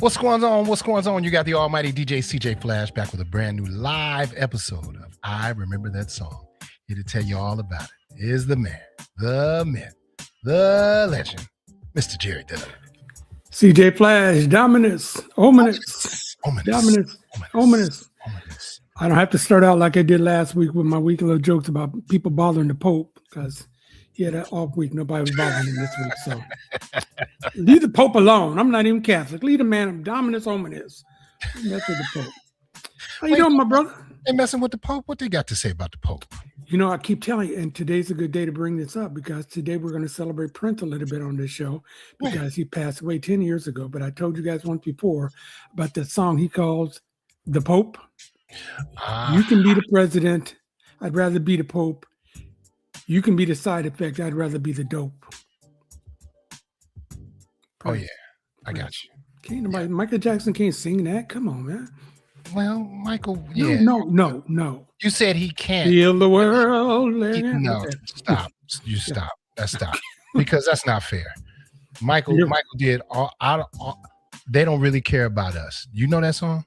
What's going on? What's going on? You got the almighty DJ CJ Flash back with a brand new live episode of I Remember That Song. Here to tell you all about it is the man, the myth, the legend, Mr. Jerry Dillon. CJ Flash, dominance, ominous. I don't have to start out like I did last week with my weekly little jokes about people bothering the Pope because he had an off week. Nobody was bothering him this week. So leave the Pope alone. I'm not even Catholic. Leave the man of dominance, ominous. Mess with the Pope. How you doing, my brother? They messing with the Pope? What they got to say about the Pope? You know, I keep telling you, and today's a good day to bring this up because today we're going to celebrate Prince a little bit on this show because he passed away 10 years ago. But I told you guys once before about that song he calls The Pope. You can be the president. I'd rather be the Pope. You can be the side effect. I'd rather be the dope. Oh, yeah. I got you. Can't nobody, Michael Jackson can't sing that. Come on, man. Well, Michael, yeah. No. You said he can't. Feel the world. No, stop. You stop. Stop. Because that's not fair. Michael did all, they don't really care about us. You know that song?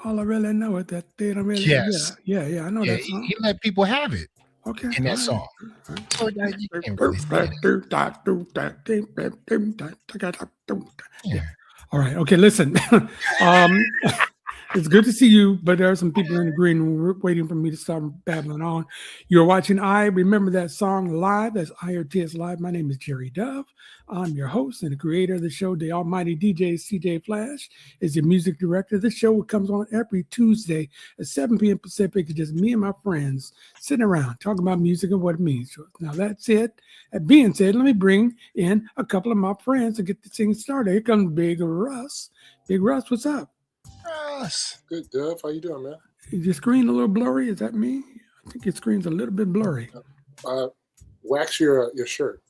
All I really know is that they don't really. Yes. Yeah. I know that song. He let people have it. Okay. In that song. So you can't really say that. Yeah. All right. Okay, listen. It's good to see you, but there are some people in the green room waiting for me to start babbling on. You're watching I Remember That Song live. That's IRTS Live. My name is Jerry Dove. I'm your host and the creator of the show. The almighty DJ CJ Flash is the music director. The show comes on every Tuesday at 7 p.m. Pacific. It's just me and my friends sitting around talking about music and what it means. Now, that's it. That being said, let me bring in a couple of my friends to get this thing started. Here comes Big Russ. Big Russ, what's up? Russ. Good, Dove. How you doing, man? Is your screen a little blurry? Is that me? I think your screen's a little bit blurry. Wax your shirt.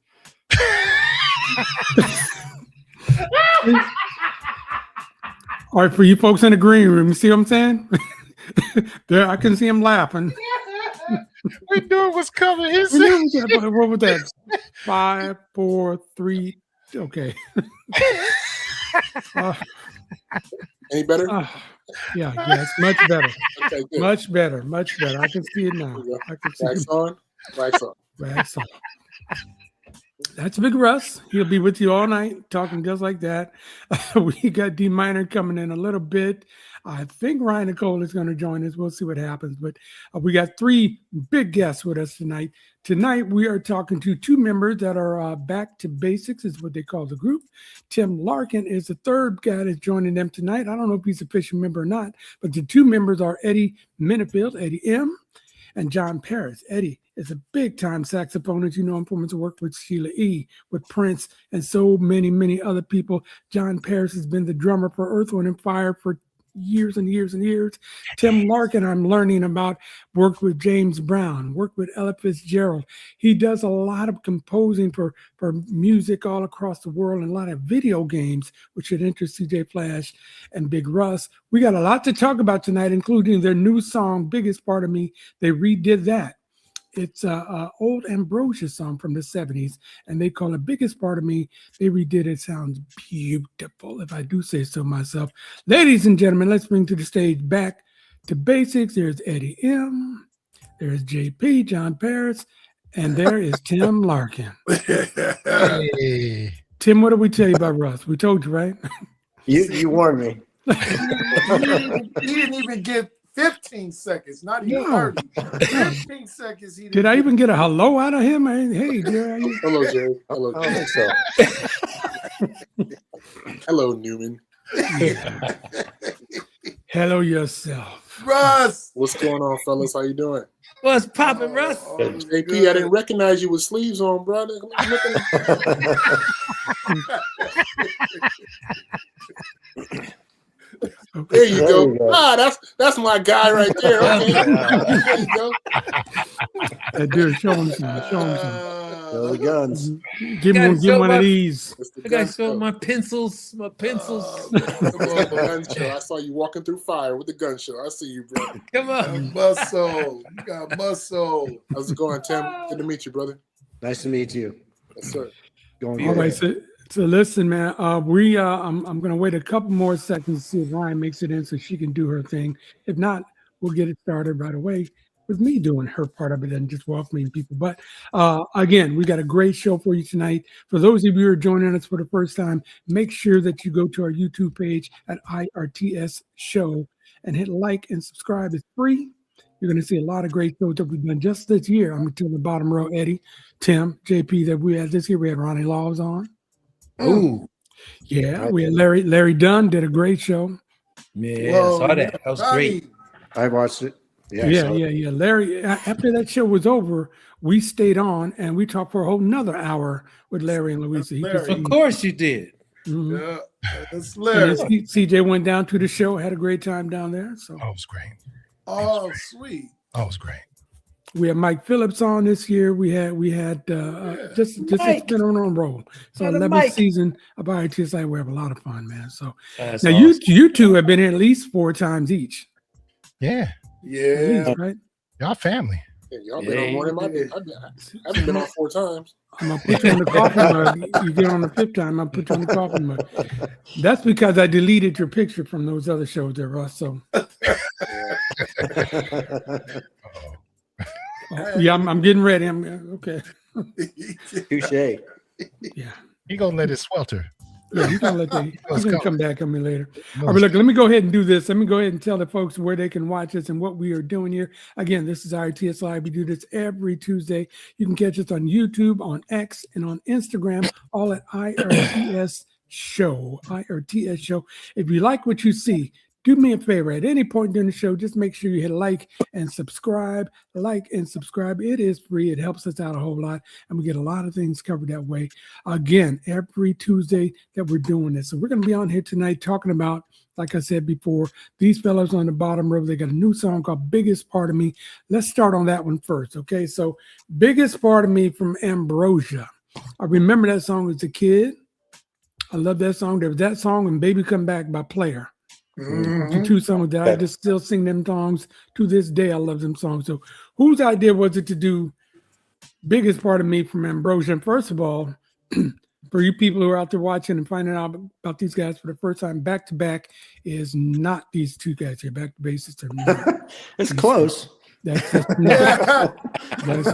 All right, for you folks in the green room, you see what I'm saying? There, I can see him laughing. We knew it was coming. What was that? 5, 4, 3. Okay. Any better? Yeah, it's much better. Okay, good. Much better. I can see it now. I can see Wax on. Wax on. That's Big Russ. He'll be with you all night talking just like that. We got D Minor coming in a little bit. I think Ryan Nicole is going to join us. We'll see what happens. But we got 3 big guests with us tonight. Tonight, we are talking to 2 members that are back to basics, is what they call the group. Tim Larkin is the third guy that's joining them tonight. I don't know if he's an official member or not, but the 2 members are Eddie Minifield, Eddie M., and John Paris. Eddie is a big-time saxophonist. You know him from his work with Sheila E., with Prince, and so many other people. John Paris has been the drummer for Earth, Wind & Fire for years and years and years. Tim Larkin, I'm learning about, worked with James Brown, worked with Ella Fitzgerald. He does a lot of composing for music all across the world and a lot of video games, which should interest CJ Flash and Big Russ. We got a lot to talk about tonight, including their new song, Biggest Part of Me. They redid that. It's an old Ambrosia song from the 70s, and they call it Biggest Part of Me. They redid it. Sounds beautiful, if I do say so myself. Ladies and gentlemen, let's bring to the stage back to basics. There's Eddie M., there's JP, John Paris, and there is Tim Larkin. Hey. Tim, what did we tell you about Russ? We told you, right? You warned me. He didn't even get 15 seconds, not even 30. 15 seconds. Did I even get a hello out of him? Hey, Jerry. Hello, Jerry. Hello, I don't Jerry. think so. Hello, Newman. Hello yourself. Russ! What's going on, fellas? How you doing? What's poppin', Russ? JP, I didn't recognize you with sleeves on, brother. There you go. That's my guy right there. Okay. There you go. Dude, show him some. Show the guns. Give him one of these. I gotta show my pencils. Come on, the gun show. I saw you walking through fire with the gun show. I see you, bro. Come on. Muscle. You got muscle. How's it going, Tim? Good to meet you, brother. Nice to meet you. Yes, sir. Going All good. right, So listen, man. I'm gonna wait a couple more seconds to see if Ryan makes it in so she can do her thing. If not, we'll get it started right away with me doing her part of it and just welcoming people. But again, we got a great show for you tonight. For those of you who are joining us for the first time, make sure that you go to our YouTube page at IRTS Show and hit like and subscribe. It's free. You're going to see a lot of great shows that we've done just this year. I'm going to tell the bottom row, Eddie, Tim, JP, that we had this year. We had Ronnie Laws on. Ooh, Yeah, we had Larry Dunn did a great show. yeah, I saw that. That was great. I watched it. Yeah. Larry, after that show was over, we stayed on and we talked for a whole nother hour with Larry and Louisa. Of course you did. Mm-hmm. Yeah, that's Larry. CJ went down to the show, had a great time down there. So Oh, it was great. Oh, sweet. Oh, it was great. we had Mike Phillips on this year. We had just it's been on a roll. So 11th season of IRTS, we have a lot of fun, man. So That's now awesome. you two have been here at least 4 times each. Yeah. Yeah. At least, right? Y'all family. Yeah, y'all been on more than I did. I've been on 4 times. I'm gonna put you on the coffee mug. You get on the 5th time, I'll put you on the coffee mug. That's because I deleted your picture from those other shows there, Russ. So yeah, I'm getting ready. I'm okay. Touche. Yeah. He gonna let it swelter. Yeah, he's gonna come back on me later. No, All right, look, let me go ahead and do this. Let me go ahead and tell the folks where they can watch us and what we are doing here. Again, this is IRTS Live. We do this every Tuesday. You can catch us on YouTube, on X, and on Instagram, all at IRTS Show. IRTS Show. If you like what you see, do me a favor. At any point during the show, just make sure you hit like and subscribe. Like and subscribe. It is free. It helps us out a whole lot, and we get a lot of things covered that way. Again, every Tuesday that we're doing this. So we're going to be on here tonight talking about, like I said before, these fellows on the bottom row. They got a new song called Biggest Part of Me. Let's start on that one first, okay? So Biggest Part of Me from Ambrosia. I remember that song as a kid. I love that song. There was that song and Baby Come Back by Player. Mm-hmm. The 2 songs that I just still sing them songs to this day. I love them songs. So whose idea was it to do Biggest Part of Me from Ambrosia? And first of all, for you people who are out there watching and finding out about these guys for the first time, Back to Back is not these 2 guys here. Back to Basics are not. It's close. That's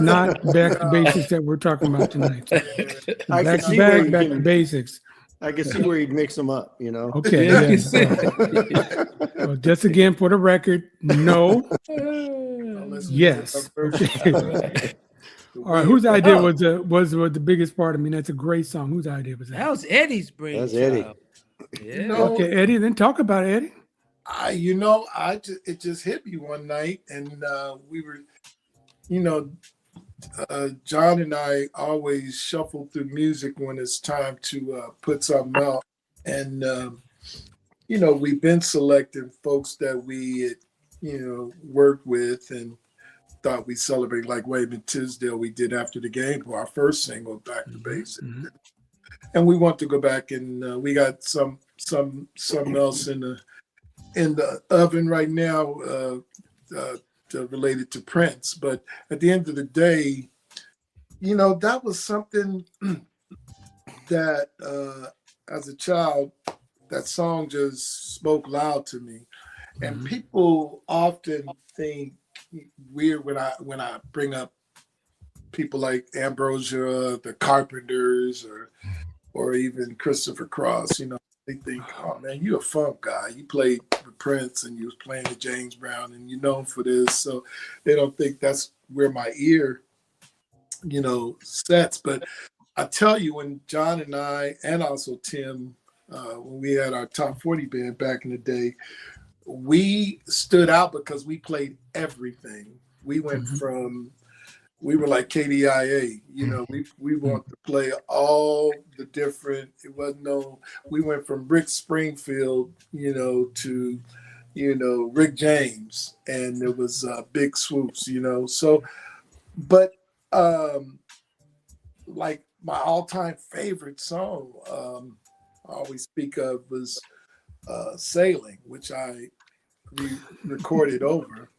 not Back to Basics that we're talking about tonight. I Back can to see Back, where you Back to can- Basics. I can see where you'd mix them up, you know. Okay. Yeah, Yeah. you Well, just again for the record, no. Yes. Okay. All right. Whose idea was the Biggest Part of Me? That's a great song. Whose idea was That that? was Eddie's brain. That's Eddie. Yeah. know, Okay, Eddie. Then talk about it, Eddie. It just hit me one night, and we were, John and I always shuffle through music when it's time to put something out, and we've been selecting folks that we had, worked with and thought we celebrate, like Wayman Tisdale we did after the game for our first single, Back to Basics. Mhm. And we want to go back and we got something else in the oven right now related to Prince. But at the end of the day, that was something that as a child, that song just spoke loud to me. And people often think weird when I bring up people like Ambrosia, the Carpenters, or even Christopher Cross. They think, oh man, you a funk guy. You played with Prince and you was playing with James Brown and you're known for this. So they don't think that's where my ear, sets. But I tell you, when John and I, and also Tim, when we had our top 40 band back in the day, we stood out because we played everything. We went from, we were like KDIA, we want to play all the different, we went from Rick Springfield, to, Rick James, and it was big swoops, so, but like my all-time favorite song, I always speak of was Sailing, which I recorded over.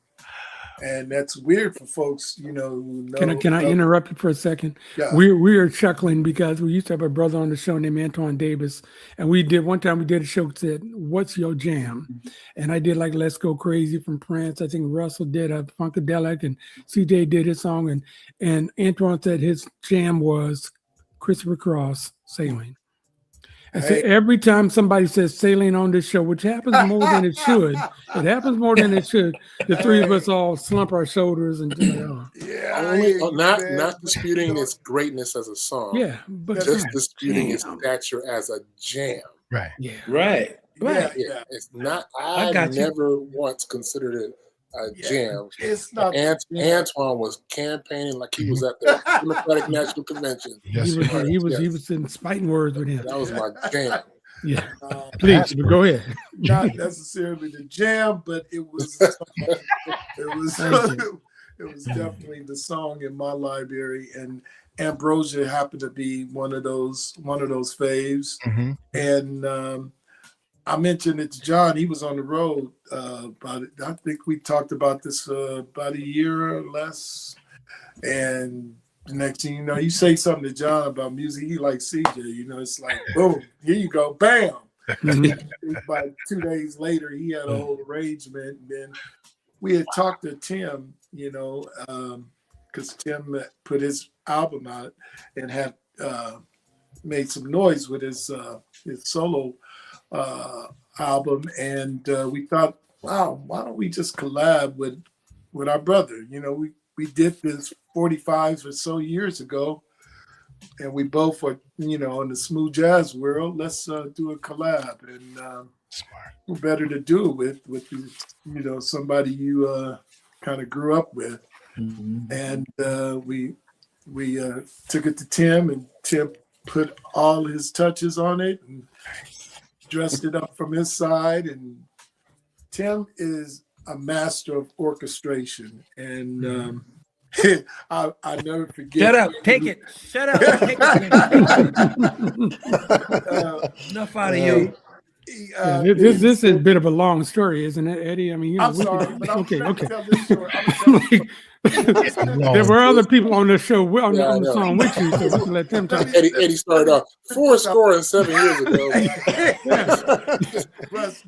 And that's weird for folks, you know. Who know, Can I interrupt you for a second? Yeah. We are chuckling because we used to have a brother on the show named Antoine Davis, and we did a show that said, "What's your jam?" And I did like "Let's Go Crazy" from Prince. I think Russell did a Funkadelic, and CJ did his song, and Antoine said his jam was Christopher Cross, "Sailing." And so every time somebody says "sailing" on this show, which happens more than it should, the three of us all slump our shoulders and just like, oh. Yeah, not disputing its greatness as a song. Yeah, but just disputing its stature as a jam. Right. Yeah. Right. Yeah. It's not. I never once considered it a jam. It's not. Antoine was campaigning like he was at the Democratic National Convention. Yes, he was in fighting words with him. That was my jam. Yeah. Please go ahead. Not necessarily the jam, but it was definitely the song in my library, and Ambrosia happened to be one of those faves. Mm-hmm. And I mentioned it to John. He was on the road about it. I think we talked about this about a year or less. And the next thing you know, you say something to John about music, he likes CJ. You know, it's like, boom, here you go, bam. About 2 days later, he had a whole arrangement. And then we had talked to Tim, you know, because Tim put his album out and had made some noise with his solo album, and we thought, wow, why don't we just collab with our brother? You know, we did this 45 or so years ago, and we both were, you know, in the smooth jazz world. Let's do a collab, and who better to do it with you know, somebody you kind of grew up with. Mm-hmm. And we took it to Tim, and Tim put all his touches on it and dressed it up from his side. And Tim is a master of orchestration, and I never forget. Shut up! Take it! Shut up! Take it! Enough out of you. This is a bit of a long story, isn't it, Eddie? I mean, you know, I'm sorry, but I'm okay. tell this story. There were other people on the show on the song with you, so we can let them talk. Eddie started off 7 years ago.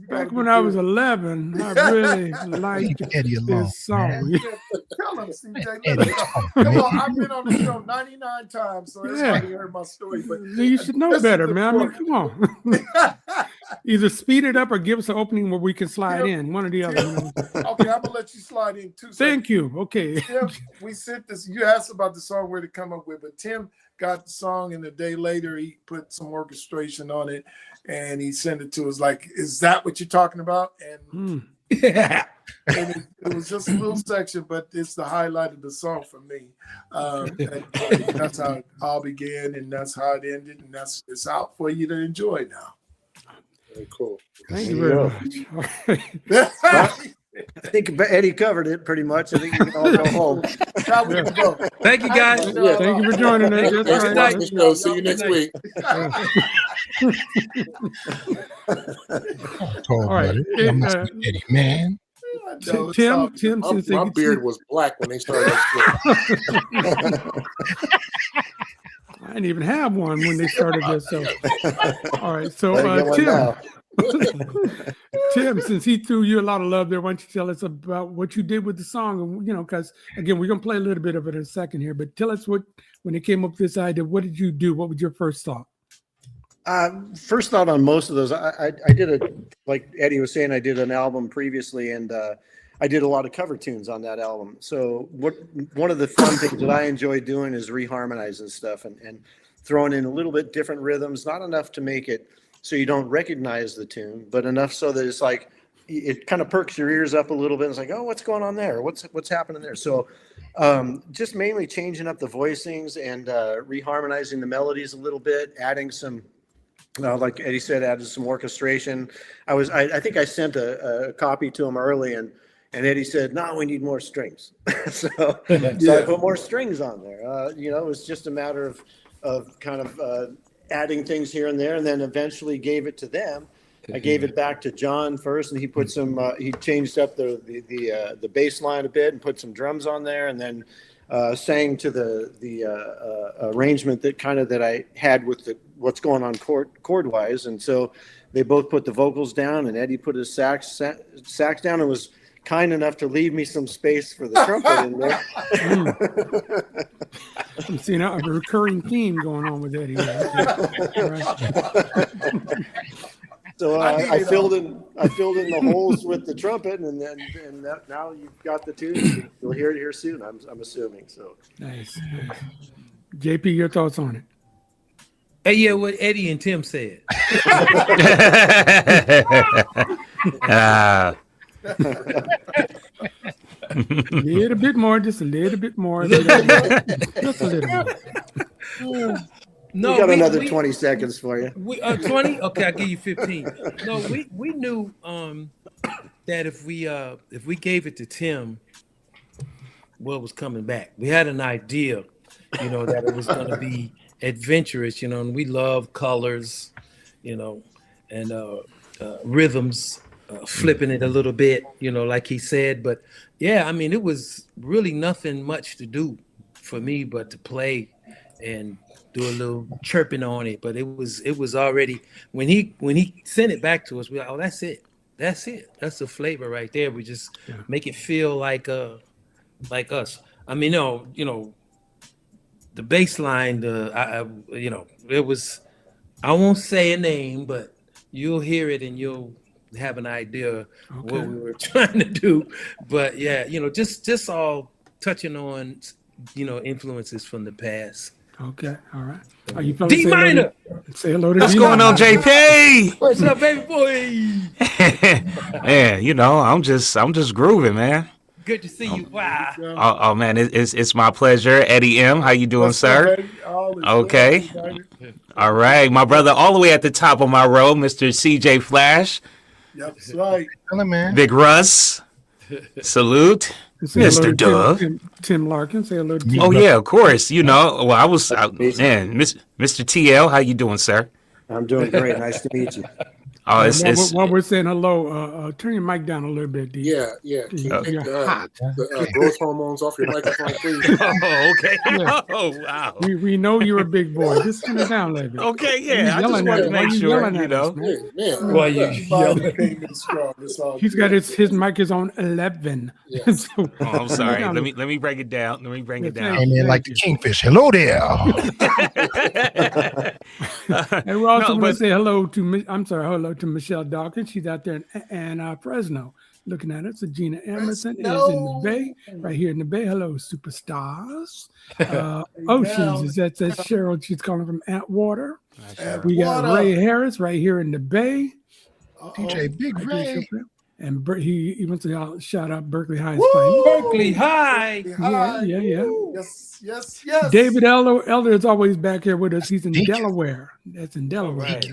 Back when I was 11, I really liked this song. Tell him, CJ. Come on, I've been on the show 99 times, so everybody heard my story. But you should know better, man. I mean, come on. Either speed it up or give us an opening where we can slide in. One or the other. You know? Okay, I'm gonna let you slide in 2 seconds. Thank you. Okay. Tim, we sent this. You asked about the song where to come up with, but Tim got the song, and a day later he put some orchestration on it, and he sent it to us. Like, is that what you're talking about? And and it was just a little section, but it's the highlight of the song for me. And that's how it all began, and that's how it ended, and it's out for you to enjoy now. Very cool. Thank you very much. I think Eddie covered it pretty much. I think we can all go home. Thank you, guys. Thank you for joining us. See you next week. All right, Eddie, man. Tim, my beard was black when they started that shit. I didn't even have one when they started this. So, all right. So, Tim, since he threw you a lot of love there, why don't you tell us about what you did with the song? And, you know, because again, we're gonna play a little bit of it in a second here. But tell us when it came up with this idea, what did you do? What was your first thought? First thought on most of those, I did like Eddie was saying, I did an album previously, and I did a lot of cover tunes on that album. So one of the fun things that I enjoy doing is reharmonizing stuff and throwing in a little bit different rhythms, not enough to make it so you don't recognize the tune, but enough so that it's like, it kind of perks your ears up a little bit. It's like, oh, what's going on there? What's happening there? So just mainly changing up the voicings and reharmonizing the melodies a little bit, adding some, like Eddie said, added some orchestration. I think I sent a copy to him early, and Eddie said, no, we need more strings. so I put more strings on there. You know, it was just a matter of kind of adding things here and there, and then eventually gave it to them. I gave it back to John first, and he put some. He changed up the bass line a bit and put some drums on there, and then sang to the arrangement that I had with what's going on chord wise. And so they both put the vocals down, and Eddie put his sax down, and was kind enough to leave me some space for the trumpet in there. I'm seeing a recurring theme going on with Eddie. So I filled in the holes with the trumpet, and now you've got the tune. You'll hear it here soon. I'm assuming so. Nice. JP, your thoughts on it? Hey, yeah, what Eddie and Tim said. Little bit more, just a little bit more. Just a little more. No, we got another 20 seconds for you. 20? Okay, I'll give you 15. No, we knew that if we gave it to Tim, what was coming back. We had an idea, that it was going to be adventurous, and we love colors, and rhythms, flipping it a little bit, like he said. But yeah, I mean, it was really nothing much to do for me but to play and do a little chirping on it. But it was already when he sent it back to us, we were like, oh, that's it. That's the flavor right there. We just make it feel like us. I mean, the bass line, it was, I won't say a name, but you'll hear it and you'll have an idea what we were trying to do. But yeah, just all touching on, influences from the past. Okay, all right. Are you D minor. Say hello to What's going on, JP? What's up, baby boy? Man, I'm just grooving, man. Good to see you. Wow. Oh man, it's my pleasure. Eddie M, how you doing, sir? Okay. All right, my brother, all the way at the top of my row, Mr. CJ Flash. Yep, that's right. Hello, man. Big Russ. Salute. Mr. Dove. Tim Larkin, say hello to Tim. Oh yeah, of course. Well, man, Mr. TL, how you doing, sir? I'm doing great. Nice to meet you. Oh, while we're saying hello, turn your mic down a little bit, D. Yeah. Can you take You're hot. the growth hormones off your microphone, please? Oh, okay. Yeah. Oh, wow. We know you're a big boy. Just turn it down a little bit. Okay, yeah. I just wanted to make sure, Man. Well, He's got his mic is on 11. Yeah. So, Oh, I'm sorry. Let me break it down. Came in like the kingfish. Hello there. And we also want to say hello to Michelle Dawkins. She's out there in Fresno looking at us. So Gina Emerson is in the Bay, right here in the Bay. Hello, superstars. Oceans, that's Cheryl. She's calling from Atwater. We got Ray Harris right here in the Bay. DJ Big Ray. And he wants to shout out Berkeley High. Berkeley High. Yeah. Yes. David Elder is always back here with us. He's in Delaware. That's in Delaware. Right.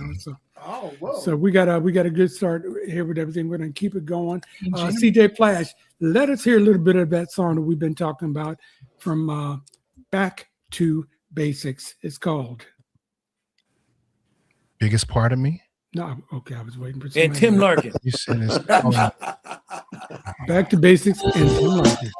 So we got a good start here with everything. We're gonna keep it going. CJ Flash, let us hear a little bit of that song that we've been talking about from Back to Basics. It's called Biggest Part of Me. No, okay, I was waiting for And Tim Larkin. You said this. Back to Basics and Tim Larkin.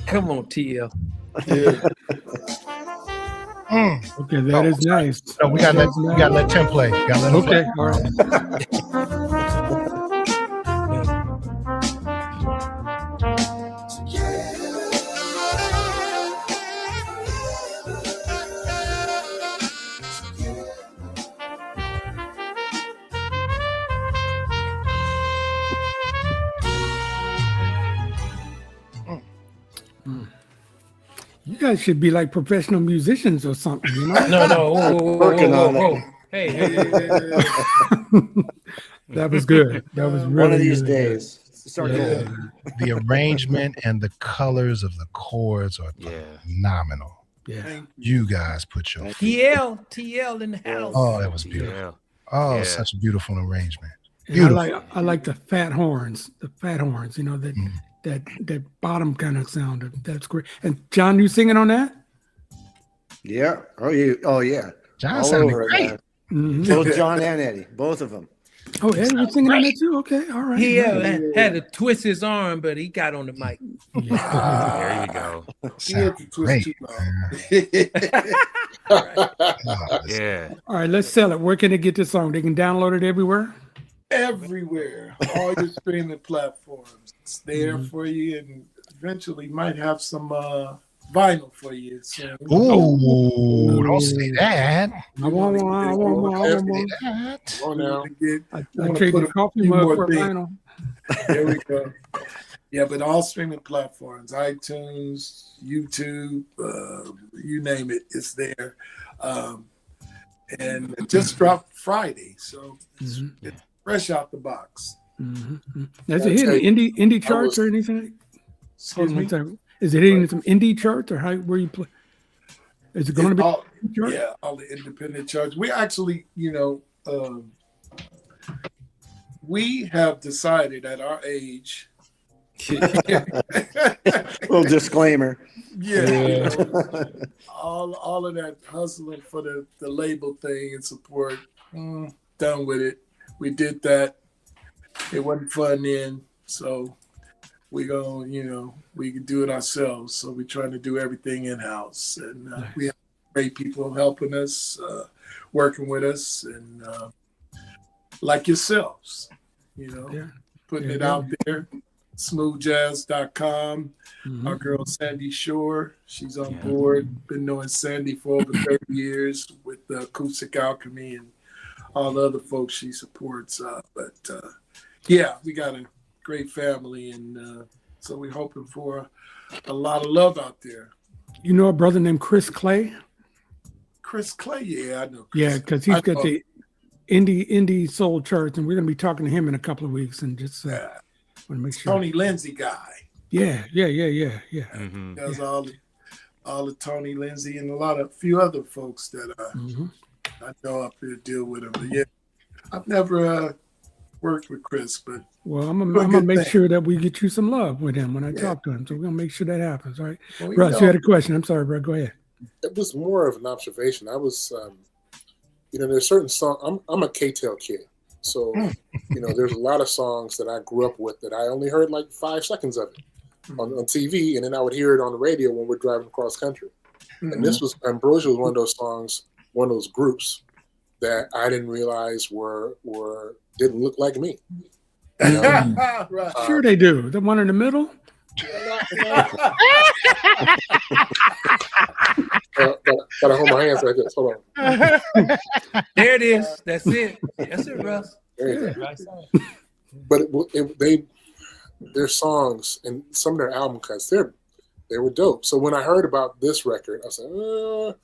Come on, TL. Yeah. Okay, that is nice. No, we gotta let Tim play. Gotta let him play. Okay, all right. You guys should be like professional musicians or something, you know? No. Working on it. Hey. That was good. That was really One of these good. days. Start Yeah. going. The arrangement and the colors of the chords are phenomenal. Yeah. You guys put your TL in the house. oh, that was beautiful. Yeah. Oh, Yeah. such a beautiful arrangement. And Beautiful. I like the fat horns, you know, that bottom kind of sound. That's great. And John, you singing on that? Yeah. Oh, yeah. John All sounded over it, great. man. Mhm. Both John and Eddie, both of them. Oh, Eddie was singing on that too? Okay, all right. He great. had to twist his arm, but he got on the mic. There you go. He had to twist Great. too long. Oh, Yeah. All right, let's sell it. Where can they get this song? They can download it everywhere? Everywhere, all your streaming platforms. It's there for you, and eventually might have some vinyl for you. So, ooh, don't say that. I want one. That. oh, now I trade the coffee few mug more for a things. vinyl. there we go. Yeah, but all streaming platforms, iTunes, YouTube, you name it, it's there. And it just dropped Friday, so it's fresh out the box. Has it hit indie charts or anything? Excuse me? Is it hitting some indie charts or where you play? Is it going to be? All, chart? yeah, all the independent charts. We actually, we have decided at our age. Little disclaimer. Yeah. All of that hustling for the label thing and support, done with it. We did that. It wasn't fun then, so we we can do it ourselves. So we're trying to do everything in house, and Nice. we have great people helping us, working with us, and like yourselves, putting it out there. Smoothjazz.com. Our girl Sandy Shore, she's on board. Been knowing Sandy for over 30 years with the Acoustic Alchemy and all the other folks she supports. Yeah, we got a great family, and so we're hoping for a lot of love out there. You know a brother named Chris Clay? Chris Clay, yeah, I know. Chris. Yeah, because he's got the indie soul church, and we're going to be talking to him in a couple of weeks, and just want to make sure. Tony Lindsay guy. Yeah. Does all the Tony Lindsay and a few other folks that I know up there deal with him. But yeah, I've never worked with Chris, but well, I'm gonna make sure that we get you some love with him when I talk to him. So we're gonna make sure that happens, all right? Well, Russ, you had a question. I'm sorry, bro. Go ahead. It was more of an observation. I was, there's certain songs. I'm a K-Tel kid, so there's a lot of songs that I grew up with that I only heard like 5 seconds of it on TV, and then I would hear it on the radio when we're driving across country. And this was Ambrosia was one of those songs, one of those groups that I didn't realize didn't look like me. Right. Sure they do. The one in the middle. Gotta hold my hands like this. Hold on. There it is. That's it. That's it, Russ. There you go. But their songs and some of their album cuts, they were dope. So when I heard about this record, I said, ooh,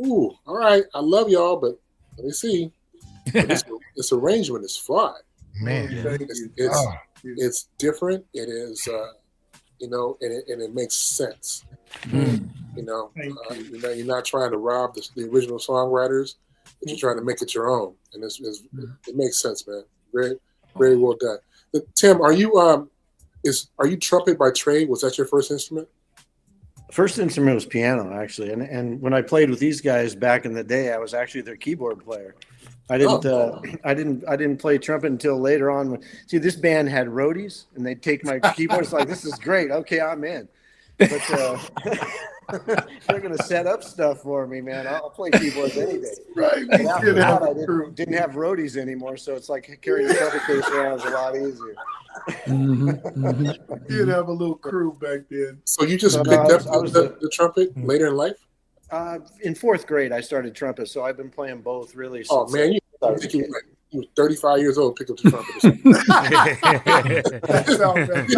all right, I love y'all, but let me see. This arrangement is fly. Man, it's different. It is, and it makes sense. You're not trying to rob the original songwriters, but you're trying to make it your own, and it makes sense, man. Very, very well done. Tim, are you trumpet by trade? Was that your first instrument? First instrument was piano, actually, and when I played with these guys back in the day, I was actually their keyboard player. I didn't play trumpet until later on. See, this band had roadies, and they'd take my keyboards like, this is great. Okay, I'm in. But they're gonna set up stuff for me, man. I'll play keyboards any day. Right. And after that, I didn't have roadies anymore, so it's like carrying a trumpet case around is a lot easier. You'd have a little crew back then. So you just picked up the trumpet later in life? In fourth grade, I started trumpet, so I've been playing both really. Oh man, you were 35 years old, pick up the trumpet.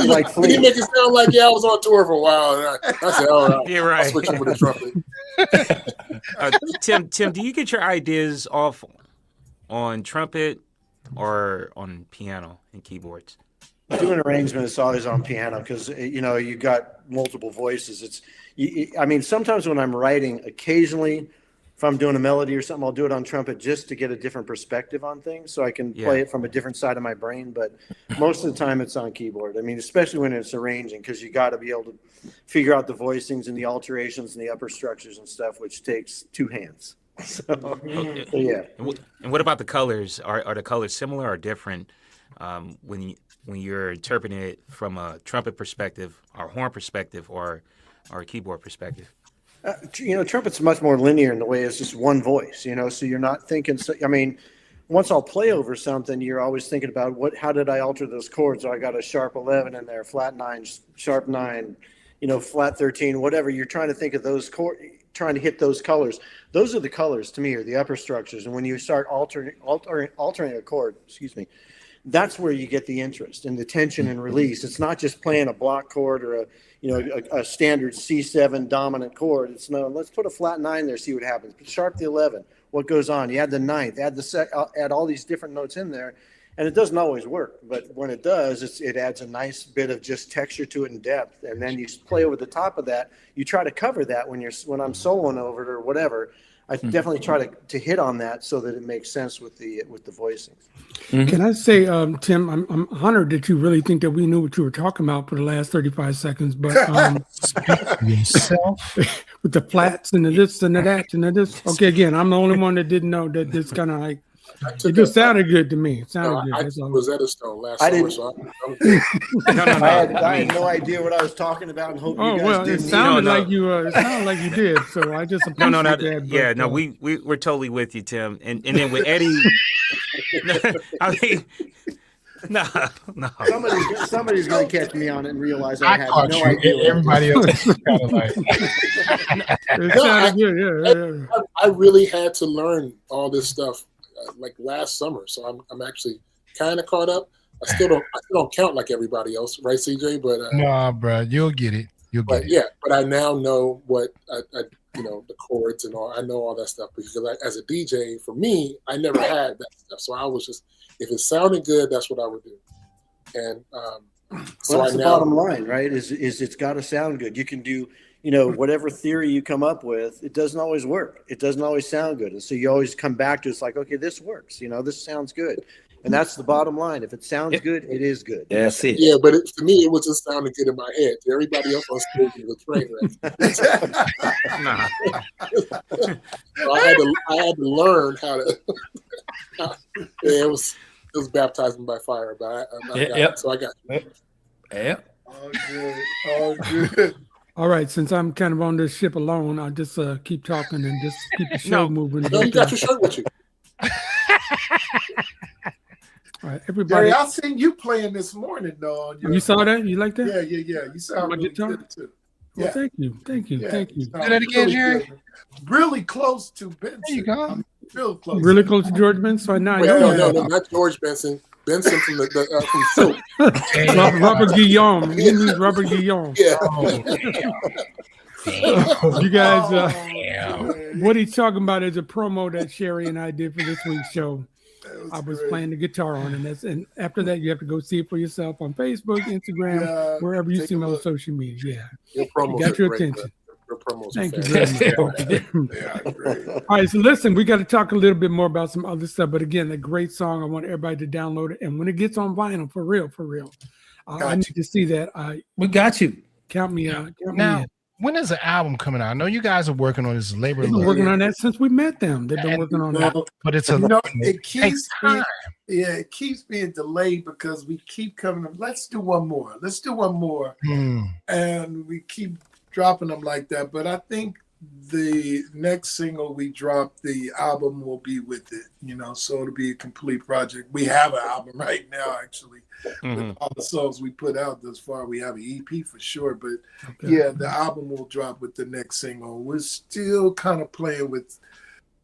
Like Did he make it sound like I was on tour for a while? And I said, all right, You're right. I'll switch over to trumpet. Tim, do you get your ideas off on trumpet or on piano and keyboards? Doing arrangements is always on piano because you got multiple voices. I mean, sometimes when I'm writing, occasionally, if I'm doing a melody or something, I'll do it on trumpet just to get a different perspective on things, so I can play it from a different side of my brain. But most of the time, it's on keyboard. I mean, especially when it's arranging, because you got to be able to figure out the voicings and the alterations and the upper structures and stuff, which takes two hands. So yeah. And what about the colors? Are the colors similar or different when you're interpreting it from a trumpet perspective, or horn perspective, or a keyboard perspective? Trumpet's much more linear in the way it's just one voice, so you're not thinking. So, I mean, once I'll play over something, you're always thinking about how did I alter those chords? So I got a sharp 11 in there, flat 9, sharp 9, flat 13, whatever. You're trying to think of those chords, trying to hit those colors. Those are the colors to me, or the upper structures. And when you start altering a chord, that's where you get the interest and the tension and release. It's not just playing a block chord or a standard C7 dominant chord. It's let's put a flat 9 there, see what happens. Sharp the 11, what goes on? You add the 9th, add all these different notes in there, and it doesn't always work. But when it does, it adds a nice bit of just texture to it and depth. And then you play over the top of that. You try to cover that when I'm soloing over it or whatever. I definitely try to hit on that so that it makes sense with the voicings. Can I say, Tim, I'm honored that you really think that we knew what you were talking about for the last 35 seconds, but yourself with the flats and the this and the that and the this. Okay, again, I'm the only one that didn't know that this kind of like, it just sounded good to me. It sounded good. I was at a stone last summer, so I had no idea what I was talking about, and hope you guys didn't. It sounded like you. It sounded like you did. So I just appreciate that. We're totally with you, Tim. And then with Eddie, I mean, no. Somebody's going to catch me on it and realize I had no idea. Everybody else is kind of like. It sounded good. Yeah. I really had to learn all this stuff like last summer, so I'm actually kind of caught up. I still don't count like everybody else, right, CJ? But nah, bro, you'll get it. But I now know what the chords and all. I know all that stuff because as a DJ, for me, I never had that stuff. So I was just, if it sounded good, that's what I would do. And so that's the bottom line, right? Is it's got to sound good. You can do, whatever theory you come up with, it doesn't always work. It doesn't always sound good. And so you always come back to, it's like, okay, this works. This sounds good. And that's the bottom line. If it sounds good, it is good. That's it. Yeah, but to me, it was just sounding good in my head. To everybody else on stage, it was a train wreck. So I had to learn how to. It was baptizing by fire, but I got it. So I got it. Yeah. All good. All right, since I'm kind of on this ship alone, I'll just keep talking and just keep the show moving. No, you got your shirt with you. All right, everybody. Jerry, I seen you playing this morning, though. You saw that? You like that? Yeah. You sound really good too. Well, thank you. Do that again, Jerry. Good. Really close to Benson. There you go. Real close. Really close to George Benson. So now No, not George Benson. Benson from from Soap. Robert Guillaume. He means Robert Guillaume. Yeah. You guys, what he's talking about is a promo that Sherry and I did for this week's show. I was playing the guitar on, and after that, you have to go see it for yourself on Facebook, Instagram, wherever you see me on social media. Yeah, you got your attention. Thank you very much. All right, so listen, we got to talk a little bit more about some other stuff. But again, a great song. I want everybody to download it, and when it gets on vinyl, for real, I need to see that. We got you. Count me out. Now, when is the album coming out? I know you guys are working on this labor. They've been working on that since we met them. They've been working on that. Well, but it's a it keeps time. it keeps being delayed because we keep coming up. Let's do one more. Let's do one more. And we keep dropping them like that. But I think the next single we drop, the album will be with it, so it'll be a complete project. We have an album right now, actually. With all the songs we put out thus far, we have an EP for sure. But yeah, the album will drop with the next single. We're still kind of playing with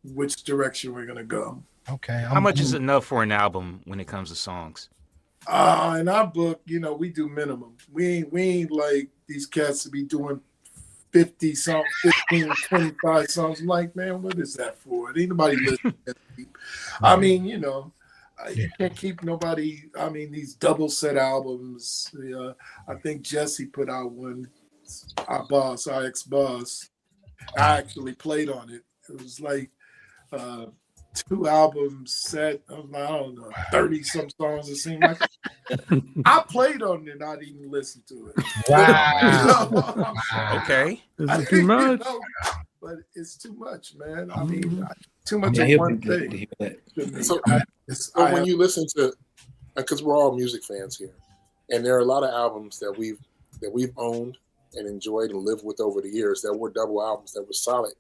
which direction we're gonna go. Okay. How much is enough for an album when it comes to songs? In our book, we do minimum. We ain't like these cats to be doing 50 songs, 15, 25 songs. I'm like, man, what is that for? Ain't nobody listening to that deep. I mean, you can't keep nobody. I mean, these double set albums. I think Jesse put out one, our ex-boss. I actually played on it. It was like 2 albums set of, I don't know, 30 some songs. It seemed like I played on it and I didn't even listen to it. Wow. Okay. Is it too much? But it's too much, man. I mean, too much of one thing. So when you listen to, because we're all music fans here, and there are a lot of albums that we've owned and enjoyed and lived with over the years that were double albums, that were solid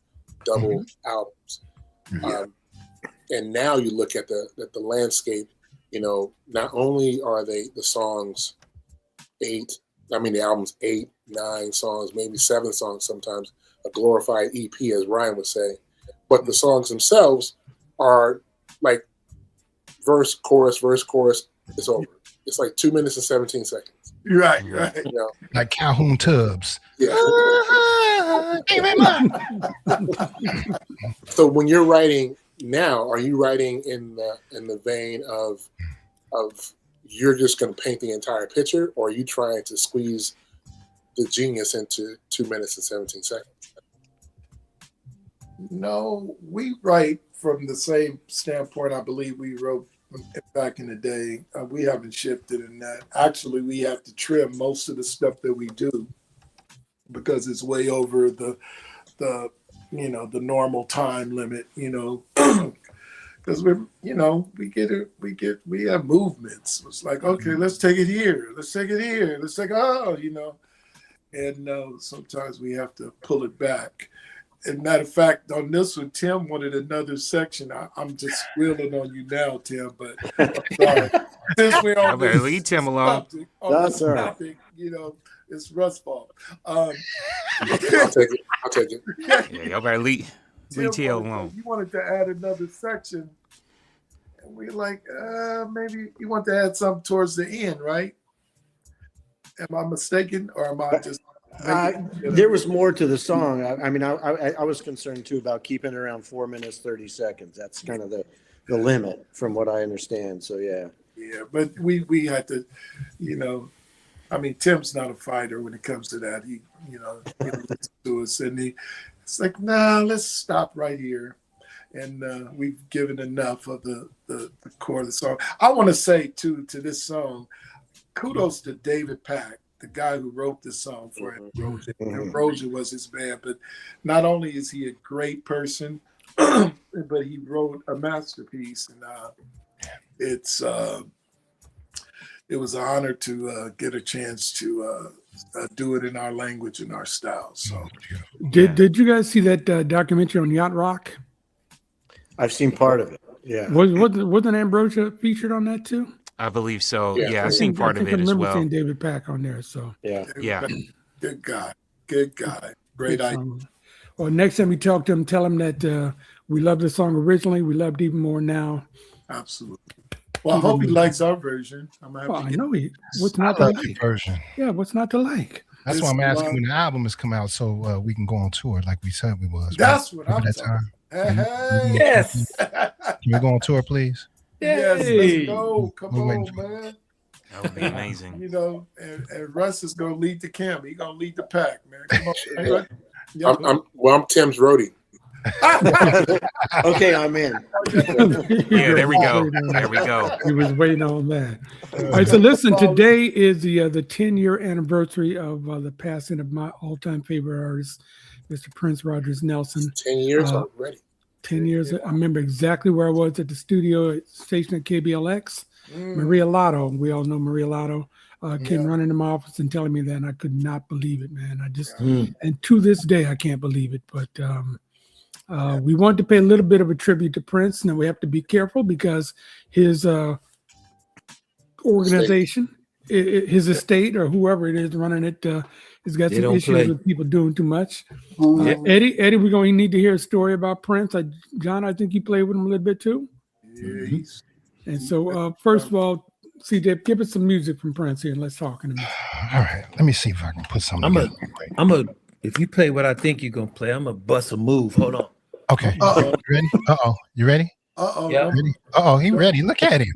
double albums. And now you look at the landscape, not only are the songs the album's 8, 9 songs, maybe 7 songs sometimes, a glorified EP, as Ryan would say, but the songs themselves are like verse, chorus, it's over. It's like 2 minutes and 17 seconds. Right. Like Calhoun Tubbs. Yeah. So when you're writing now, are you writing in the vein of you're just going to paint the entire picture, or are you trying to squeeze the genius into 2 minutes and 17 seconds? No, we write from the same standpoint I believe we wrote back in the day. We haven't shifted in that. Actually, we have to trim most of the stuff that we do because it's way over the normal time limit, because we have movements. It's like, okay, let's take it here. And sometimes we have to pull it back. And matter of fact, on this one, Tim wanted another section. I'm just squealing on you now, Tim, but I'm sorry. Since we're on better leave Tim alone. That's all right. It's Russ' fault. I'll take it. Yeah, y'all better leave TL alone. You wanted to add another section, and we're like, maybe you want to add something towards the end, right? Am I mistaken, or am I just? There was more to the song. I was concerned too about keeping it around 4 minutes 30 seconds. That's kind of the limit, from what I understand. So yeah. Yeah, but we had to, Tim's not a fighter when it comes to that. He listens to us, and it's like, nah, let's stop right here. And we've given enough of the core of the song. I want to say too, to this song, kudos to David Pack, the guy who wrote this song for Ambrosia. Ambrosia was his band, but not only is he a great person, but he wrote a masterpiece, and it was an honor to get a chance to do it in our language and our style. So, did you guys see that documentary on Yacht Rock? I've seen part of it. Yeah, wasn't Ambrosia featured on that too? I believe so. Yeah, I've seen part of it as well. I remember seeing David Pack on there. So yeah. Good guy. Great idea. Well, next time you talk to him, tell him that we loved the song originally. We loved even more now. Absolutely. Well, I hope he likes our version. I'm happy. I know he. What's I not to love like? the version. Yeah, what's not to like? That's why I'm asking when the album has come out, so we can go on tour like we said we was. That's what I'm that talking time. Hey. Yes. Can we go on tour, please? Yes, let's go. Come We're on, waiting man. That would be amazing. And Russ is gonna lead the camp. He's gonna lead the pack, man. Come on. Hey, I'm Tim's roadie. Okay, I'm in. Yeah, there we go. There we go. He was waiting on that. All right, so listen, today is the 10-year anniversary of the passing of my all-time favorite artist, Mr. Prince Rogers Nelson. 10 years Uh, already. 10 years. I remember exactly where I was at the studio station at KBLX. Maria Lotto, we all know Maria Lotto, came running to my office and telling me that, and I could not believe it, man. I just, and to this day, I can't believe it. But we wanted to pay a little bit of a tribute to Prince. Now we have to be careful because his organization, his estate, or whoever it is running it, has got They some don't issues play. with people doing too much. Eddie, we're going to need to hear a story about Prince. John, I think you played with him a little bit too. Yeah, he's And so, first of all, CJ, give us some music from Prince here and let's talk in a minute. All right, let me see if I can put something I'm a, together. Quick. I'm a. If you play what I think you're gonna play, I'm gonna bust a move. Hold on. Okay, Uh-oh. you ready? You ready? Yeah. Ready? He ready. Look at him.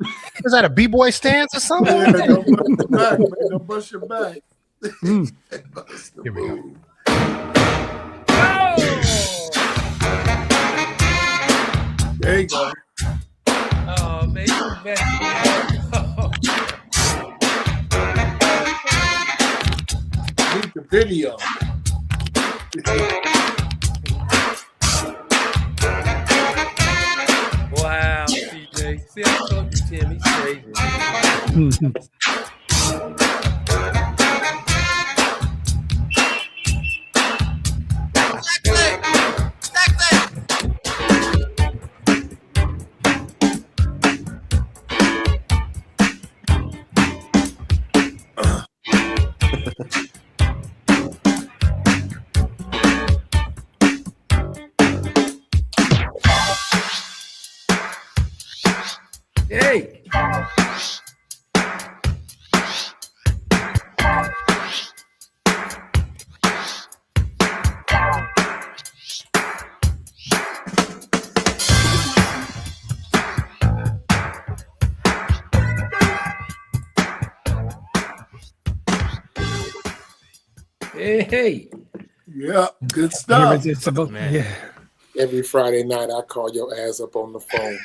Is that a b-boy stance or something? Yeah, don't bust your back, man. Don't bust your back. Bust the Here we go. move. There you go. Oh man, you back. Need the video. Wow, CJ. See, I told you, Tim. He's crazy. Hey. Hey. Yeah, good Here stuff. it's about, Man. yeah. Every Friday night, I call your ass up on the phone.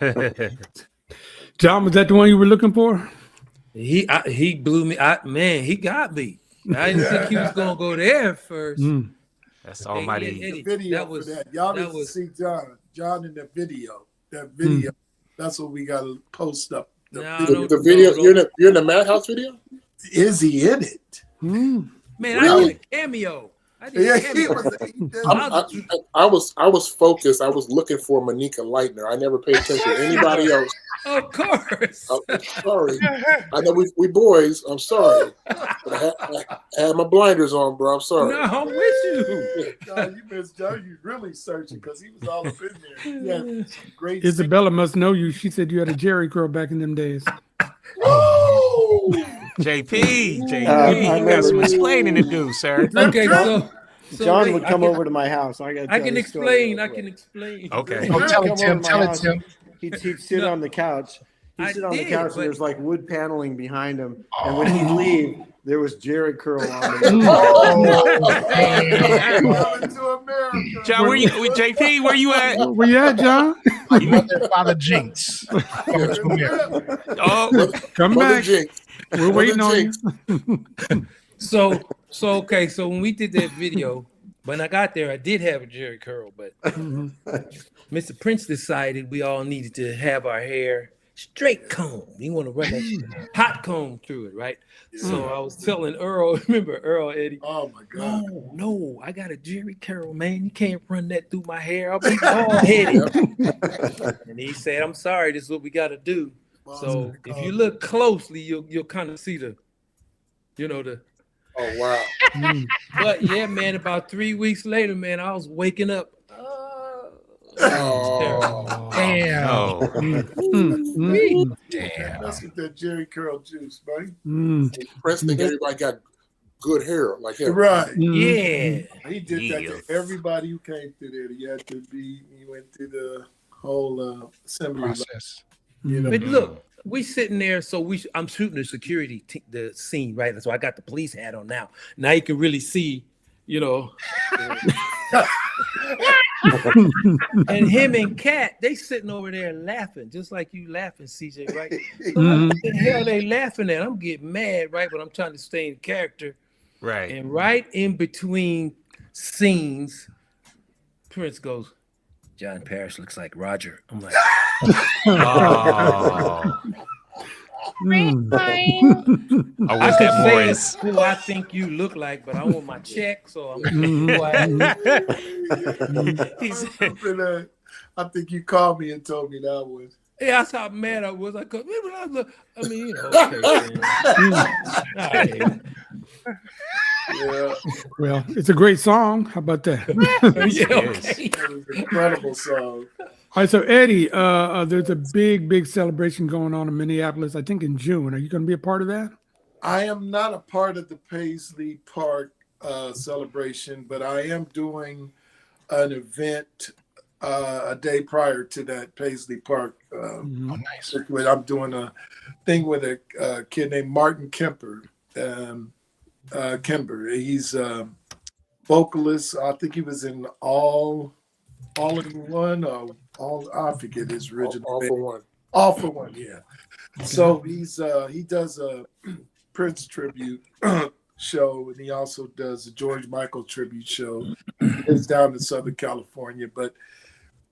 Yeah. John, was that the one you were looking for? He blew me. Man, he got me. I didn't think he was gonna go there first. That's Hey, almighty. Eddie, Video that was for that. Y'all that need to was see John in the video. That video. That's what we got to post up. The No, video. no. The video, you're in the Madhouse video? Is he in it? Man, I Really? did a cameo. I did Yeah, a he cameo. was. He did. I was focused. I was looking for Monika Leitner. I never paid attention to anybody else. Of course. I'm sorry. I know we boys. I'm sorry. But I had my blinders on, bro. I'm sorry. No, I'm with you. God, you missed John. You really searching because he was all up in there. Yeah, some great. Isabella must know you. She said you had a Jerry curl back in them days. Woo! JP, I you got remember- some explaining to do, sir. Okay, so John wait, would I come can- over to my house. I can explain. I can explain. Okay. Oh, tell it, Come Tim. over to Tell my it, house. Tim. He'd sit No. on the couch. He'd I sit on the did, couch but- and there's like wood paneling behind him. And when he'd leave, there was Jerry curl on him. Coming to America. John, where you? With JP, where you at? Where you at, John? You want that Father Jinx. Coming to America. Oh, Come Mother back. Jinx. We're waiting on you. Jinx. So okay. So when we did that video, when I got there, I did have a Jerry curl, but Mr. Prince decided we all needed to have our hair straight comb. You want to run that hot comb through it, right? So I was telling Earl, remember Earl, Eddie? Oh my God. No, I got a Jerry curl, man. You can't run that through my hair. I'll be bald headed. And he said, "I'm sorry. This is what we got to do." So if you look closely, you'll kind of see the. Oh wow. But yeah, man. About 3 weeks later, man, I was waking up. Oh. Damn. no. Damn. That's with that Jerry curl juice, buddy. Prince think everybody got good hair like him. Right. Yeah. He did that Yes. to everybody who came through there. He went through the whole assembly line, Process. you know. But look, we sitting there, so I'm shooting the security, the scene, right? So I got the police hat on now. Now you can really see, And him and Kat, they sitting over there laughing, just like you laughing, CJ, right? So Mhm. what the hell they laughing at? I'm getting mad, right? But I'm trying to stay in character. Right. And right in between scenes, Prince goes, John Parrish looks like Roger. I'm like, Oh. Mm. Or I was could that say Morris? who I think you look like, but I want my check, so I'm Mhm. quiet. He said, I think you called me and told me that one. yeah, that's how mad I was. I mean, you know, okay, man. All right. Yeah, Well, it's a great song. How about that? Yeah, Yes. okay. it was an incredible song. All right, so Eddie, there's a big celebration going on in Minneapolis, I think in June. Are you going to be a part of that? I am not a part of the Paisley Park celebration, but I am doing an event a day prior to that Paisley Park. Mhm. Oh, nice. I'm doing a thing with a kid named Martin Kemper. Kemper. He's a vocalist. I think he was in All in One or All. I forget his original. All for one. All for One. Yeah. So he does a Prince tribute show, and he also does a George Michael tribute show. It's down in Southern California, but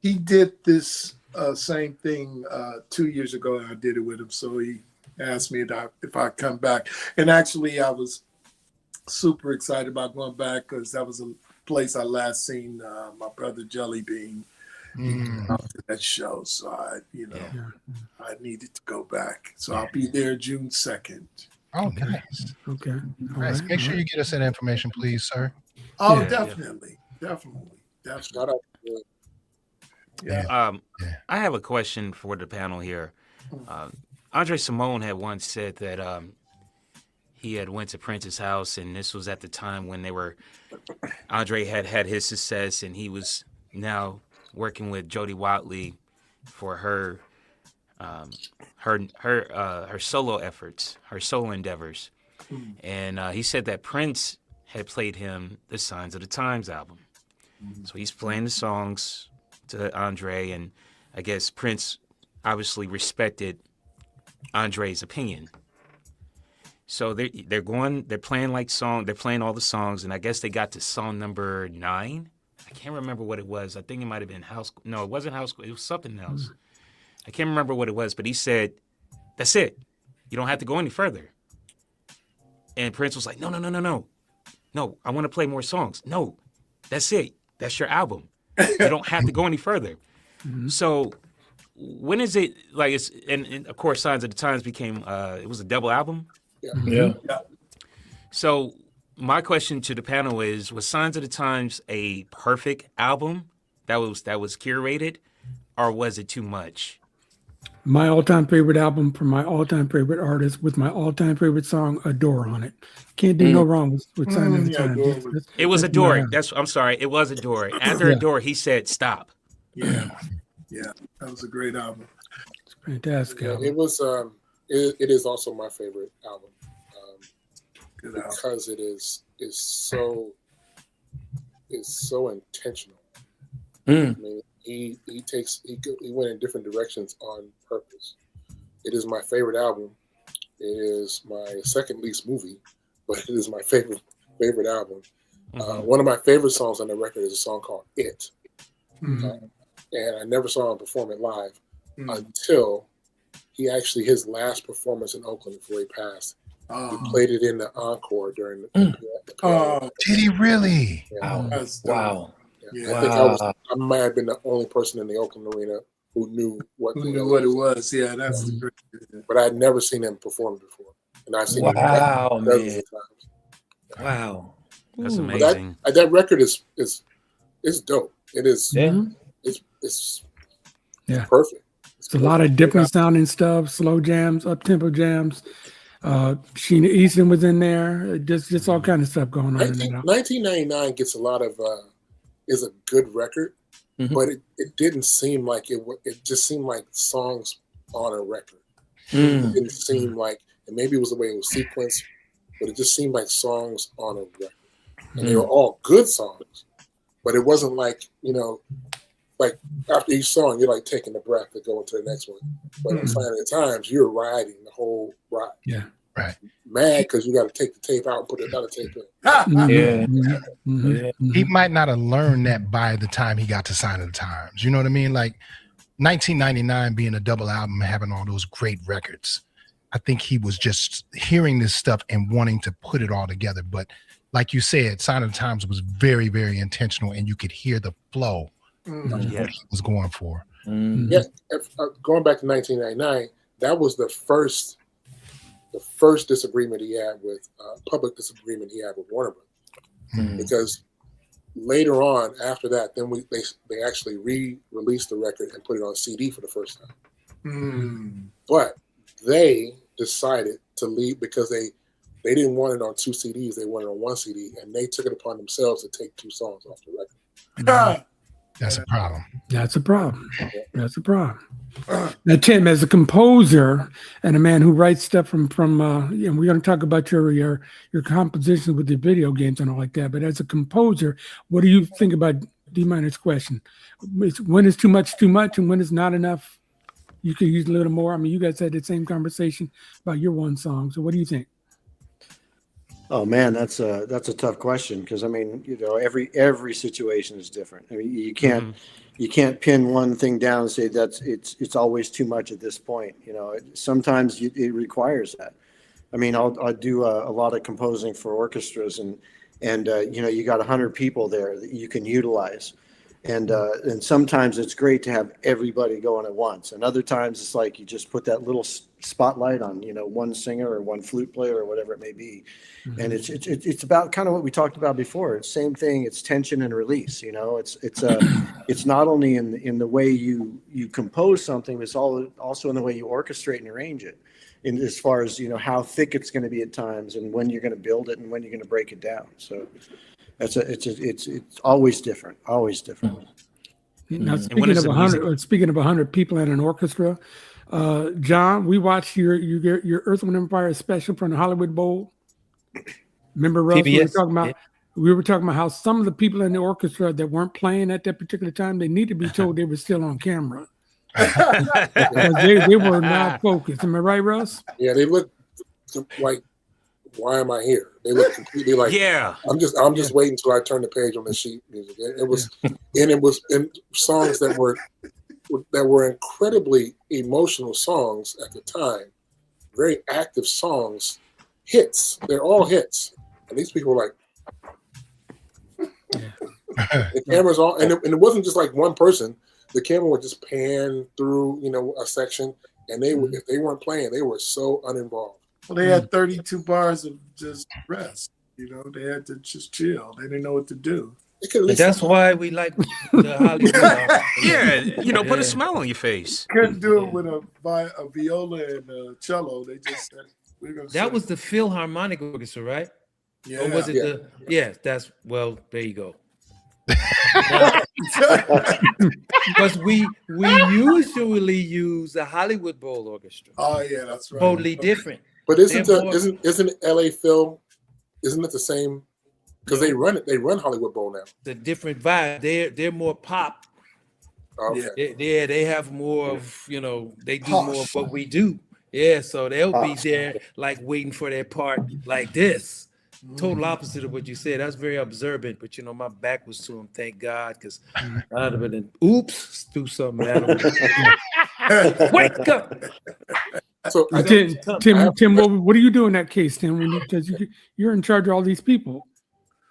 he did this same thing 2 years ago, and I did it with him. So he asked me if I'd come back, and actually I was super excited about going back because that was a place I last seen my brother Jelly Bean after that show. So I needed to go back. So I'll be there June 2nd. Oh, nice. Okay. All Nice. right. Make sure you get us that information, please, sir. Oh, Yeah. definitely. Shout out to Yeah. I have a question for the panel here. Andre Simone had once said that he had went to Prince's house, and this was at the time when Andre had his success, and he was now working with Jody Watley for her solo efforts, her solo endeavors. And he said that Prince had played him the Signs of the Times album. So he's playing the songs to Andre, and I guess Prince obviously respected Andre's opinion. So they're playing all the songs, and I guess they got to song number 9. I can't remember what it was. I think it might have been House. No, it wasn't House. It was something else. I can't remember what it was, but he said, "That's it. You don't have to go any further." And Prince was like, "No. No, I want to play more songs. No, that's it. That's your album. You don't have to go any further." So when is it like it's and of course Signs of the Times became it was a double album. Yeah. So my question to the panel was Signs of the Times a perfect album that was curated, or was it too much? My all-time favorite album from my all-time favorite artist with my all-time favorite song, Adore, on it. Can't do no wrong with Signs of the Yeah, Times. Adore It was that's Adore. my- I'm sorry. It was Adore. After Yeah. Adore, he said stop. Yeah. That was a great album. It's a fantastic Yeah, album. it was. It is also my favorite album Good album. because it is so intentional. I mean, he went in different directions on purpose. It is my favorite album. It is my second least movie, but it is my favorite album. One of my favorite songs on the record is a song called "It," and I never saw him perform it live until his last performance in Oakland before he passed. He played it in the encore during the Oh, Did he really? that's Wow. Yeah. I think I might have been the only person in the Oakland arena who knew what Who knew what it was? Yeah, that's the great. but I had never seen him perform before, and I've seen him Wow, dozens man. of times. Wow. That's Ooh. amazing. That record is dope. It is. Yeah. It's Yeah. perfect. It's a lot of different sounding stuff, slow jams, up-tempo jams. Sheena Easton was in there. Just all kind of stuff going on in that album. 1999 gets a lot of is a good record, but it didn't seem like it. It just seemed like songs on a record. It didn't seem like, and maybe it was the way it was sequenced, but it just seemed like songs on a record, and they were all good songs. but it wasn't like, you know, like after each song, you're like taking a breath to go into the next one. But on Sign of the Times, you're riding the whole ride. Yeah. Right. Mad because you got to take the tape out and put another tape in. He might not have learned that by the time he got to Sign of the Times. You know what I mean? Like 1999 being a double album, having all those great records. I think he was just hearing this stuff and wanting to put it all together. But like you said, Sign of the Times was very, very intentional, and you could hear the flow of what he was going for. Yeah, going back to 1999, that was the first disagreement he had with public disagreement he had with Warner Bros. Because later on, after that, then they actually re-released the record and put it on CD for the first time. But they decided to leave because they didn't want it on 2 CDs. They wanted it on 1 CD, and they took it upon themselves to take 2 songs off the record. That's a problem. That's a problem. That's a problem. Now, Tim, as a composer and a man who writes stuff from you know, we're going to talk about your compositions with the video games and all like that. But as a composer, what do you think about D Minor's question? When is too much, and when is not enough? You could use a little more. I mean, you guys had the same conversation about your one song. So, what do you think? Oh man, that's a tough question because I mean, you know, every situation is different. I mean, you can't pin one thing down and say it's always too much at this point. You know, sometimes it requires that. I mean, I do a lot of composing for orchestras, and you know, you got 100 people there that you can utilize, and sometimes it's great to have everybody going at once, and other times it's like you just put that little spotlight on, you know, one singer or one flute player or whatever it may be. And it's about kind of what we talked about before. It's same thing. It's tension and release. You know, it's not only in the way you compose something, it's also in the way you orchestrate and arrange it. In as far as, you know, how thick it's going to be at times, and when you're going to build it and when you're going to break it down. So it's always different. Always different. Now, speaking of 100 people in an orchestra, John, we watched your Earth, Wind & Fire special from the Hollywood Bowl. Remember, Russ, we were talking about how some of the people in the orchestra that weren't playing at that particular time, they need to be told they were still on camera. Because they were not focused. Am I right, Russ? Yeah, they look like, why am I here? They look completely like, I'm just waiting until I turn the page on the sheet music. It was in songs that were incredibly emotional songs at the time, very active songs, hits. They're all hits. And these people were like, the camera's all, and it wasn't just like one person. The camera would just pan through, you know, a section, and if they weren't playing, they were so uninvolved. Well, they had 32 bars of just rest. You know, they had to just chill. They didn't know what to do. That's why we like the Hollywood. Yeah, you know, put a smile on your face. Couldn't do it with a viola and a cello. They just said, that was the Philharmonic Orchestra, right? Yeah. Or was it that's, well, there you go. Because we usually use the Hollywood Bowl Orchestra. Oh yeah, that's right. Totally different. But isn't LA Phil? Isn't it the same? Because they run Hollywood Bowl now. The different vibe. They're more pop. Okay. They have more of, you know, they do more of what we do. Yeah, so they'll be there like waiting for their part like this. Total opposite of what you said. That's very observant, but you know, my back was to him, thank God, because I'd have been do something at him. Wake up. So Tim, what do you do in that case, Tim? Because you're in charge of all these people.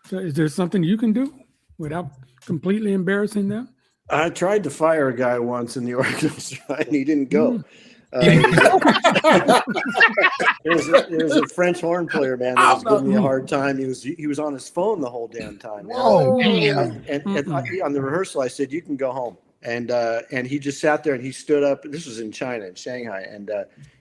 So is there something you can do without completely embarrassing them? I tried to fire a guy once in the orchestra, and he didn't go. There was a French horn player, man, that was giving me a hard time. He was on his phone the whole damn time. Whoa. And on the rehearsal, I said, "You can go home." And he just sat there and he stood up. This was in China, in Shanghai, and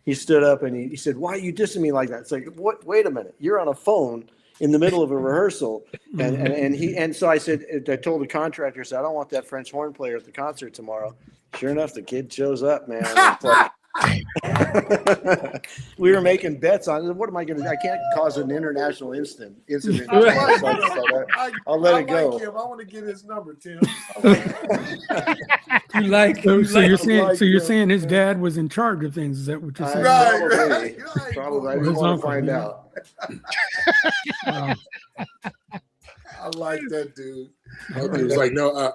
he stood up and he said, "Why are you dissing me like that?" It's like, what? Wait a minute, you're on a phone in the middle of a rehearsal, and so I said, I told the contractor, I said, "I don't want that French horn player at the concert tomorrow." Sure enough, the kid shows up, man. We were making bets on it. What am I going to do? I can't cause an international incident. I like I'll let I it go. like him. I want to get his number, Tim. You like So, so you're I saying like so you're him. saying his dad was in charge of things? Is that what you're saying? Right. Probably. I His just want to uncle, find yeah. out. I like that dude. He was like, no,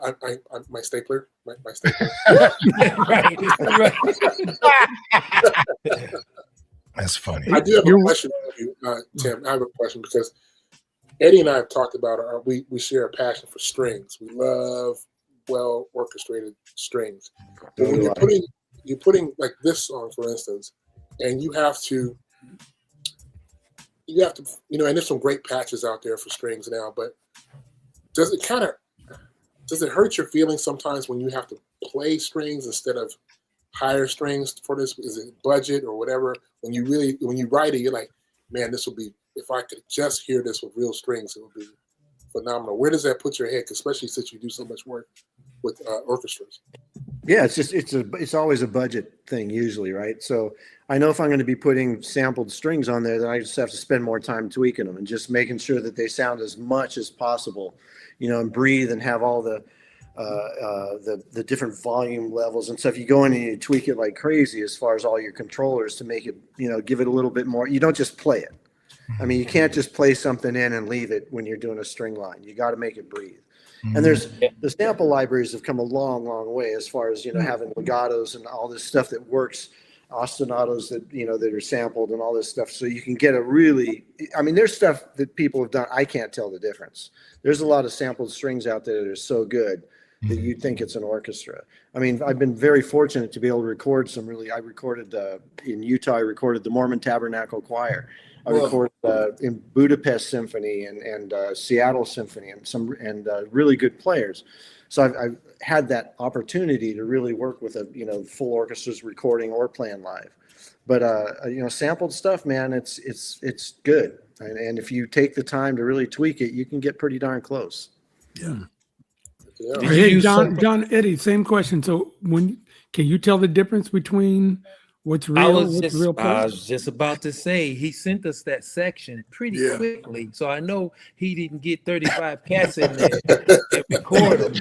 my stapler, my stapler. right. That's funny. I do have a question for you, Tim. I have a question because Eddie and I have talked about we share a passion for strings. We love well orchestrated strings. But when you're putting like this song, for instance, and you have to, and there's some great patches out there for strings now, but does it hurt your feelings sometimes when you have to play strings instead of higher strings for this? Is it budget or whatever? When you write it, you're like, man, this would be, if I could just hear this with real strings, it would be phenomenal. Where does that put your head? Especially since you do so much work with orchestras. Yeah, it's always a budget thing usually, right? So I know if I'm going to be putting sampled strings on there, then I just have to spend more time tweaking them and just making sure that they sound as much as possible, and breathe and have all the different volume levels and stuff. You go in and you tweak it like crazy as far as all your controllers to make it, give it a little bit more. You don't just play it. I mean, you can't just play something in and leave it when you're doing a string line. You got to make it breathe. And there's the sample libraries have come a long, long way as far as, having legatos and all this stuff that works, ostinatos that, that are sampled and all this stuff. So you can get there's stuff that people have done. I can't tell the difference. There's a lot of sampled strings out there that are so good that you'd think it's an orchestra. I mean, I've been very fortunate to be able to record I recorded in Utah, I recorded the Mormon Tabernacle Choir. I recorded in Budapest Symphony and Seattle Symphony and really good players. So I've had that opportunity to really work with a full orchestra's recording or playing live. But sampled stuff, man, it's good. And if you take the time to really tweak it, you can get pretty darn close. Yeah. Hey, John, Eddie, same question. So can you tell the difference between what's real? I was just about to say he sent us that section pretty quickly, so I know he didn't get 35 cats in there and record them.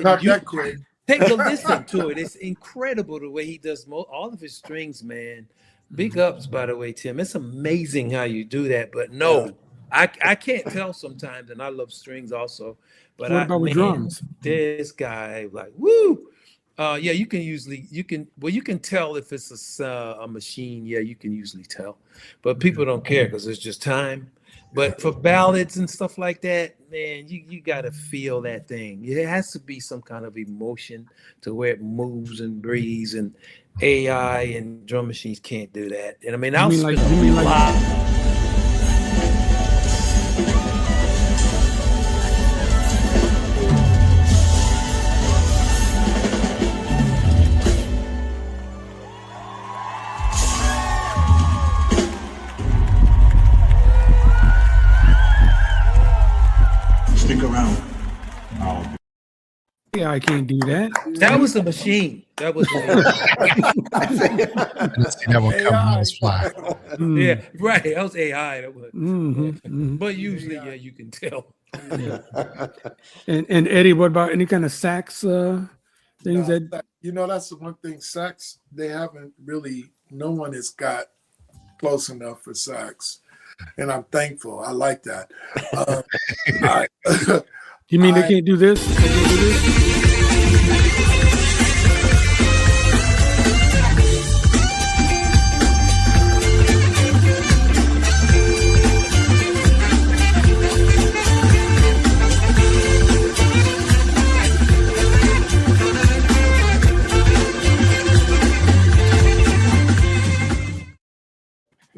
Not that quick. Take a listen to it. It's incredible the way he does all of his strings, man. Big ups, by the way, Tim. It's amazing how you do that. But no, I can't tell sometimes, and I love strings also. But what about with drums? This guy, like, woo. You can tell if it's a machine. Yeah, you can usually tell, but people don't care because it's just time. But for ballads and stuff like that, man, you gotta feel that thing. It has to be some kind of emotion to where it moves and breathes. And AI and drum machines can't do that. And I mean, I'll spend a lot. Stick around. Yeah, I can't do that. That was a machine. That was that one come on the fly. Yeah, right. That was AI. That was, but usually, you can tell. Yeah. And Eddie, what about any kind of sax things that? That's the one thing. Sax, they haven't really. No one has got close enough for sax, and I'm thankful. I like that. You mean they can't do this? They can't do this?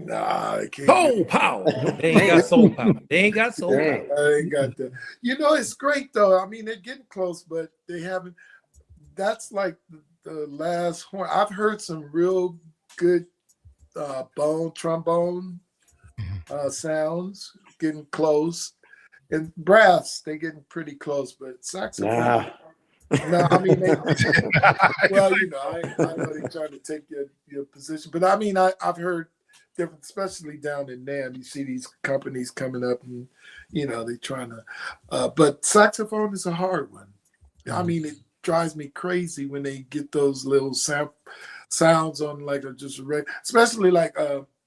Nah, they can't. Soul power. They ain't got soul power. They ain't got soul power. I ain't got that. It's great though. I mean, they're getting close, but they haven't. That's like the last horn. I've heard some real good trombone sounds getting close, and brass they getting pretty close, but saxophone. No, I mean, well, I know they're trying to take your position, but I mean, I've heard different, especially down in NAM. You see these companies coming up, and they're trying to. But saxophone is a hard one. I mean, it drives me crazy when they get those little sounds on like just a especially like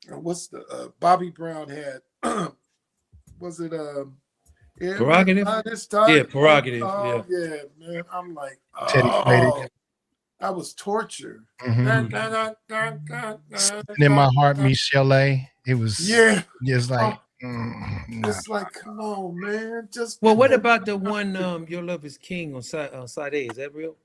what's the Bobby Brown had. Was it Prerogative? Yeah, Prerogative. Oh, yeah, man. I'm like, Teddy played it. that was torture. Something in my heart, Michelle. It was just like it's like, come on, man. Just well, what about the one Your Love Is King on side A? Is that real?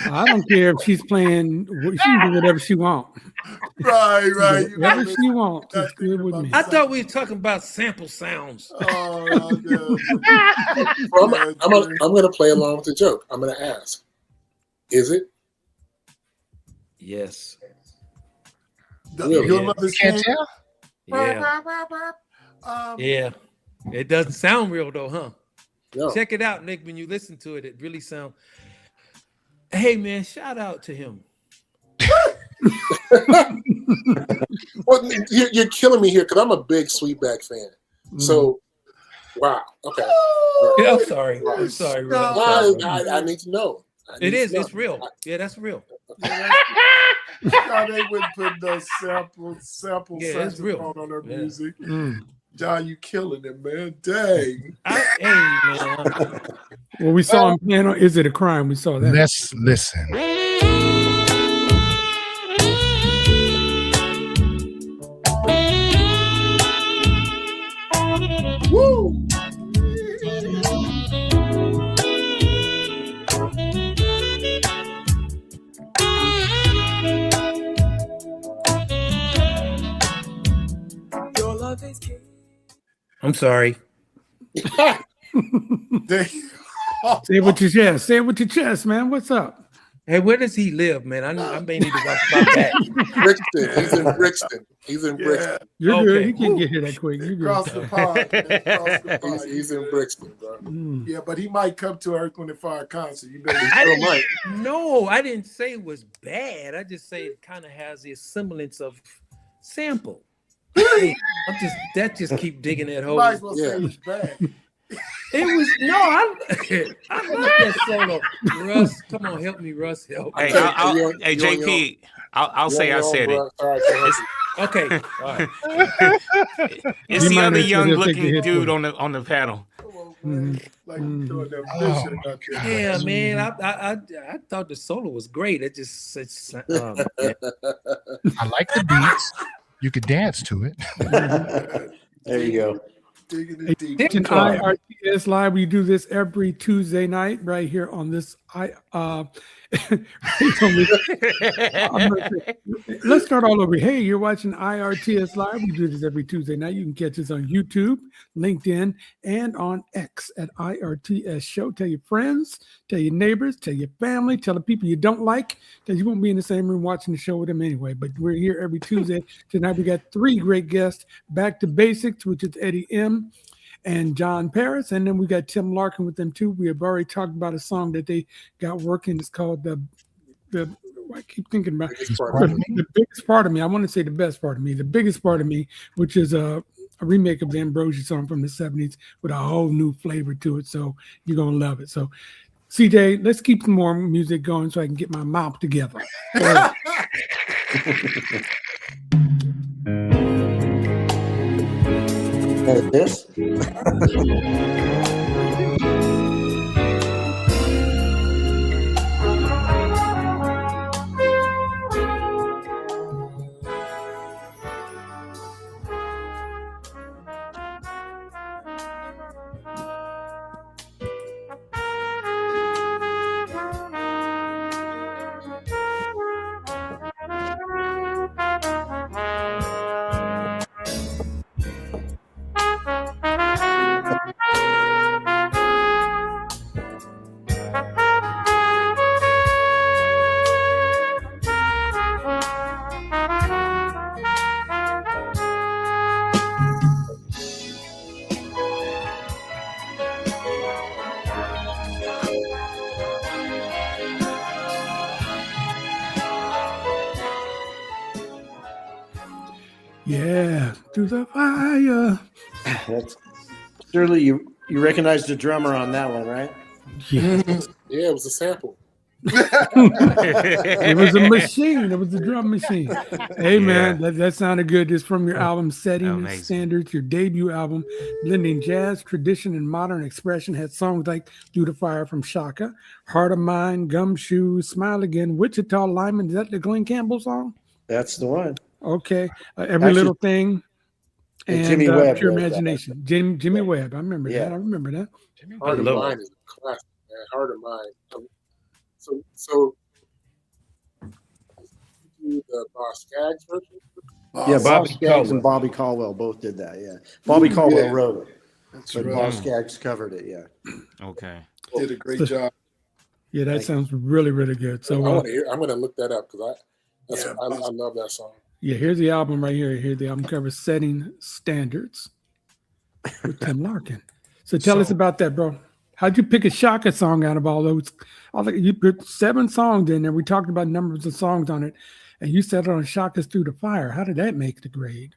I don't care if she's playing. She can do whatever she wants. Right. Whatever she wants. It's good with me. I thought we were talking about sample sounds. Oh, no. Well, I'm going to play along with the joke. I'm going to ask, is it? Yes. Your Love Is King? Yeah. Yeah. It doesn't sound real though, huh? No. Check it out, Nick. When you listen to it, it really sounds. Hey, man, shout out to him. Well, you're killing me here because I'm a big Sweetback fan. So, wow. Okay. Yeah, I'm sorry. I'm sorry. Well, I need to know. It is. It's real. Yeah, that's real. They wouldn't put those sample it's real. on their music. Mm. John, you killing it, man. Dang. Hey, man. Well, we saw him playing on Is It a Crime? We saw that. Let's listen. Woo! I'm sorry. Dang. Say it with your chest. Say it with your chest, man. What's up? Hey, where does he live, man? I may need to watch my back. Brixton. He's in Brixton. Yeah. You're Okay. good. He can't get here that quick. You're good. Across the pond. Man. Across the pond. He's in Brixton, bro. Mm. Yeah, but he might come to Earth Wind and Fire concert. You better No, I didn't say it was bad. I just say it kind of has the semblance of sample. That just keep digging that hole. might as well say it's bad. It was I love that solo. Russ, come on, help me, Russ. Help me. Hey, hey, JP, I'll say I said it. Okay, all right. It's the other young-looking dude on the panel. Like doing that bullshit out there. Yeah, man. I thought the solo was great. I I like the beats. You could dance to it. There you go. Digging it deep. It's an IRTS Live. We do this every Tuesday night right here on this. Let's start all over. Hey, you're watching IRTS Live. We do this every Tuesday night. You can catch us on YouTube, LinkedIn, and on X at IRTS Show. Tell your friends, tell your neighbors, tell your family, tell the people you don't like, because you won't be in the same room watching the show with them anyway. But we're here every Tuesday. Tonight we got 3 great guests. Back to Basics, which is Eddie M. and John Paris, and then we got Tim Larkin with them too. We have already talked about a song that they got working. It's called the I keep thinking about the biggest part of me. I want to say the best part of me, the biggest part of me, which is a remake of the Ambrosia song from the 70s with a whole new flavor to it. So you're gonna love it. So CJ, let's keep some more music going so I can get my mouth together. This? Yeah, through the fire. That's surely you recognize the drummer on that one, right? Yeah. Yeah, it was a sample. It was a machine. It was a drum machine. Hey, man, Yeah. that sounded good. It's from your album Setting Amazing. Standards, your debut album, blending jazz, tradition, and modern expression. Had songs like Through the Fire from Shaka, Heart of Mine, Gumshoes, Smile Again, Wichita Lineman. Is that the Glenn Campbell song? That's the one. Okay. Every Actually, Little Thing. and And Jimmy Webb Pure wrote that. Imagination. Jimmy Webb. I remember Yeah. that. I remember that. Heart of love Mine is a classic, man. Heart of Mine. So you do the Boss Skaggs version? Yeah, Boss. Bob Skaggs Caldwell. and Bobby Caldwell both did that. Yeah, Bobby Caldwell Yeah. wrote it, That's but right. Bob Skaggs covered it. Yeah. Okay. Did a great job. Yeah, that Thank you. sounds really, really good. I So, want to hear. I'm going to look that up because Yeah, I love that song. yeah, here's the album right here. Here's the album cover, Setting Standards with Tim Larkin. So tell us about that, bro. How'd you pick a Shaka song out of all those? You put 7 songs in there. We talked about numbers of songs on it, and you said on Shaka's Through the Fire. How did that make the grade?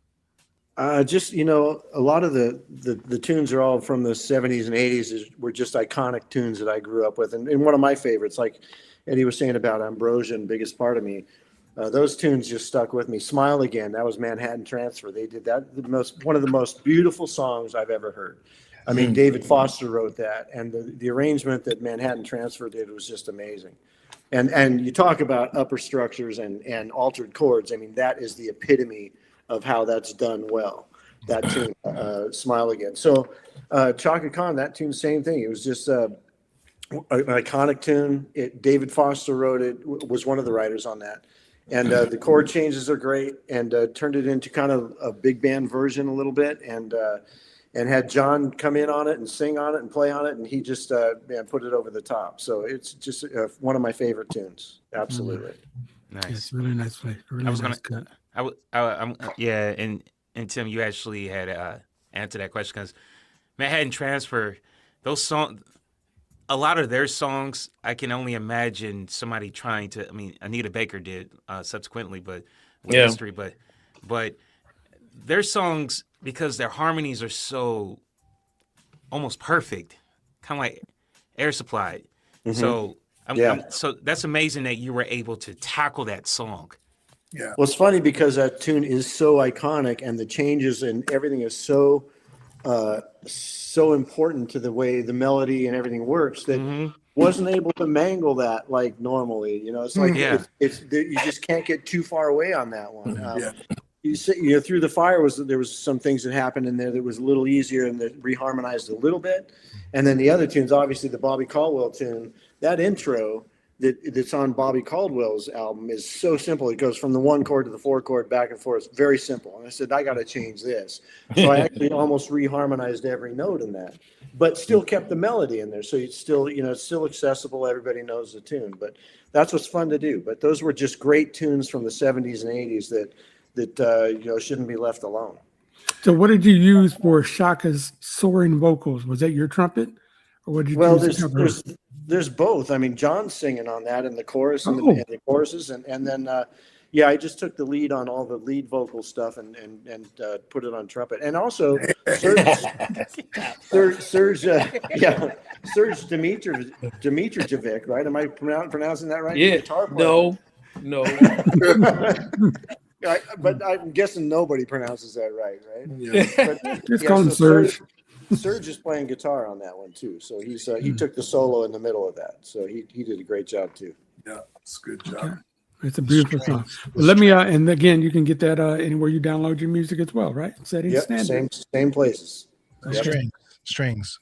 Just a lot of the tunes are all from the 70s and 80s. Were just iconic tunes that I grew up with, and one of my favorites, like Eddie was saying about Ambrosia and Biggest Part of Me. Those tunes just stuck with me. Smile Again, that was Manhattan Transfer. They did that, one of the most beautiful songs I've ever heard. I mean, David Foster wrote that, and the arrangement that Manhattan Transfer did was just amazing. And you talk about upper structures and altered chords. I mean, that is the epitome of how that's done well. That tune, Smile Again. So Chaka Khan, that tune, same thing. It was just an iconic tune. David Foster wrote it, was one of the writers on that. And the chord changes are great, and turned it into kind of a big band version a little bit, and had John come in on it and sing on it and play on it, and he just put it over the top. So it's just one of my favorite tunes. Absolutely. Nice. It's really nice play. Really I was nice gonna- cut. Yeah, and Tim, you actually had answered that question because Manhattan Transfer, those songs, a lot of their songs, I can only imagine somebody trying to. I mean, Anita Baker did subsequently, but with Yeah. history, but their songs, because their harmonies are so almost perfect, kind of like Air Supply. So, so that's amazing that you were able to tackle that song. Yeah. Well, it's funny because that tune is so iconic, and the changes and everything is so important to the way the melody and everything works that wasn't able to mangle that like normally. It's like it's you just can't get too far away on that one. Yeah. You say, Through the Fire there was some things that happened in there that was a little easier and that reharmonized a little bit, and then the other tunes, obviously the Bobby Caldwell tune, that intro that's on Bobby Caldwell's album is so simple. It goes from the 1 chord to the 4 chord back and forth. It's very simple. And I said, I got to change this. So I actually almost reharmonized every note in that, but still kept the melody in there. So it's still, it's still accessible. Everybody knows the tune, but that's what's fun to do. But those were just great tunes from the 70s and 80s that shouldn't be left alone. So what did you use for Shaka's soaring vocals? Was that your trumpet? Or what did you Well, use to cover it? there's both. I mean, John's singing on that in the chorus and the choruses, and then I just took the lead on all the lead vocal stuff and put it on trumpet, and also Serge Dimitrovic, right? Am I pronouncing that right? The Yeah. guitar player. No. But I'm guessing nobody pronounces that right? Yeah. But, Just call him Serge. Serge is playing guitar on that one too, so he took the solo in the middle of that, so he did a great job too. Yeah. It's a good job. Okay. It's a beautiful song. Well, let me and again, you can get that anywhere you download your music as well, right? Setting Yep, Standards. same places. Strings.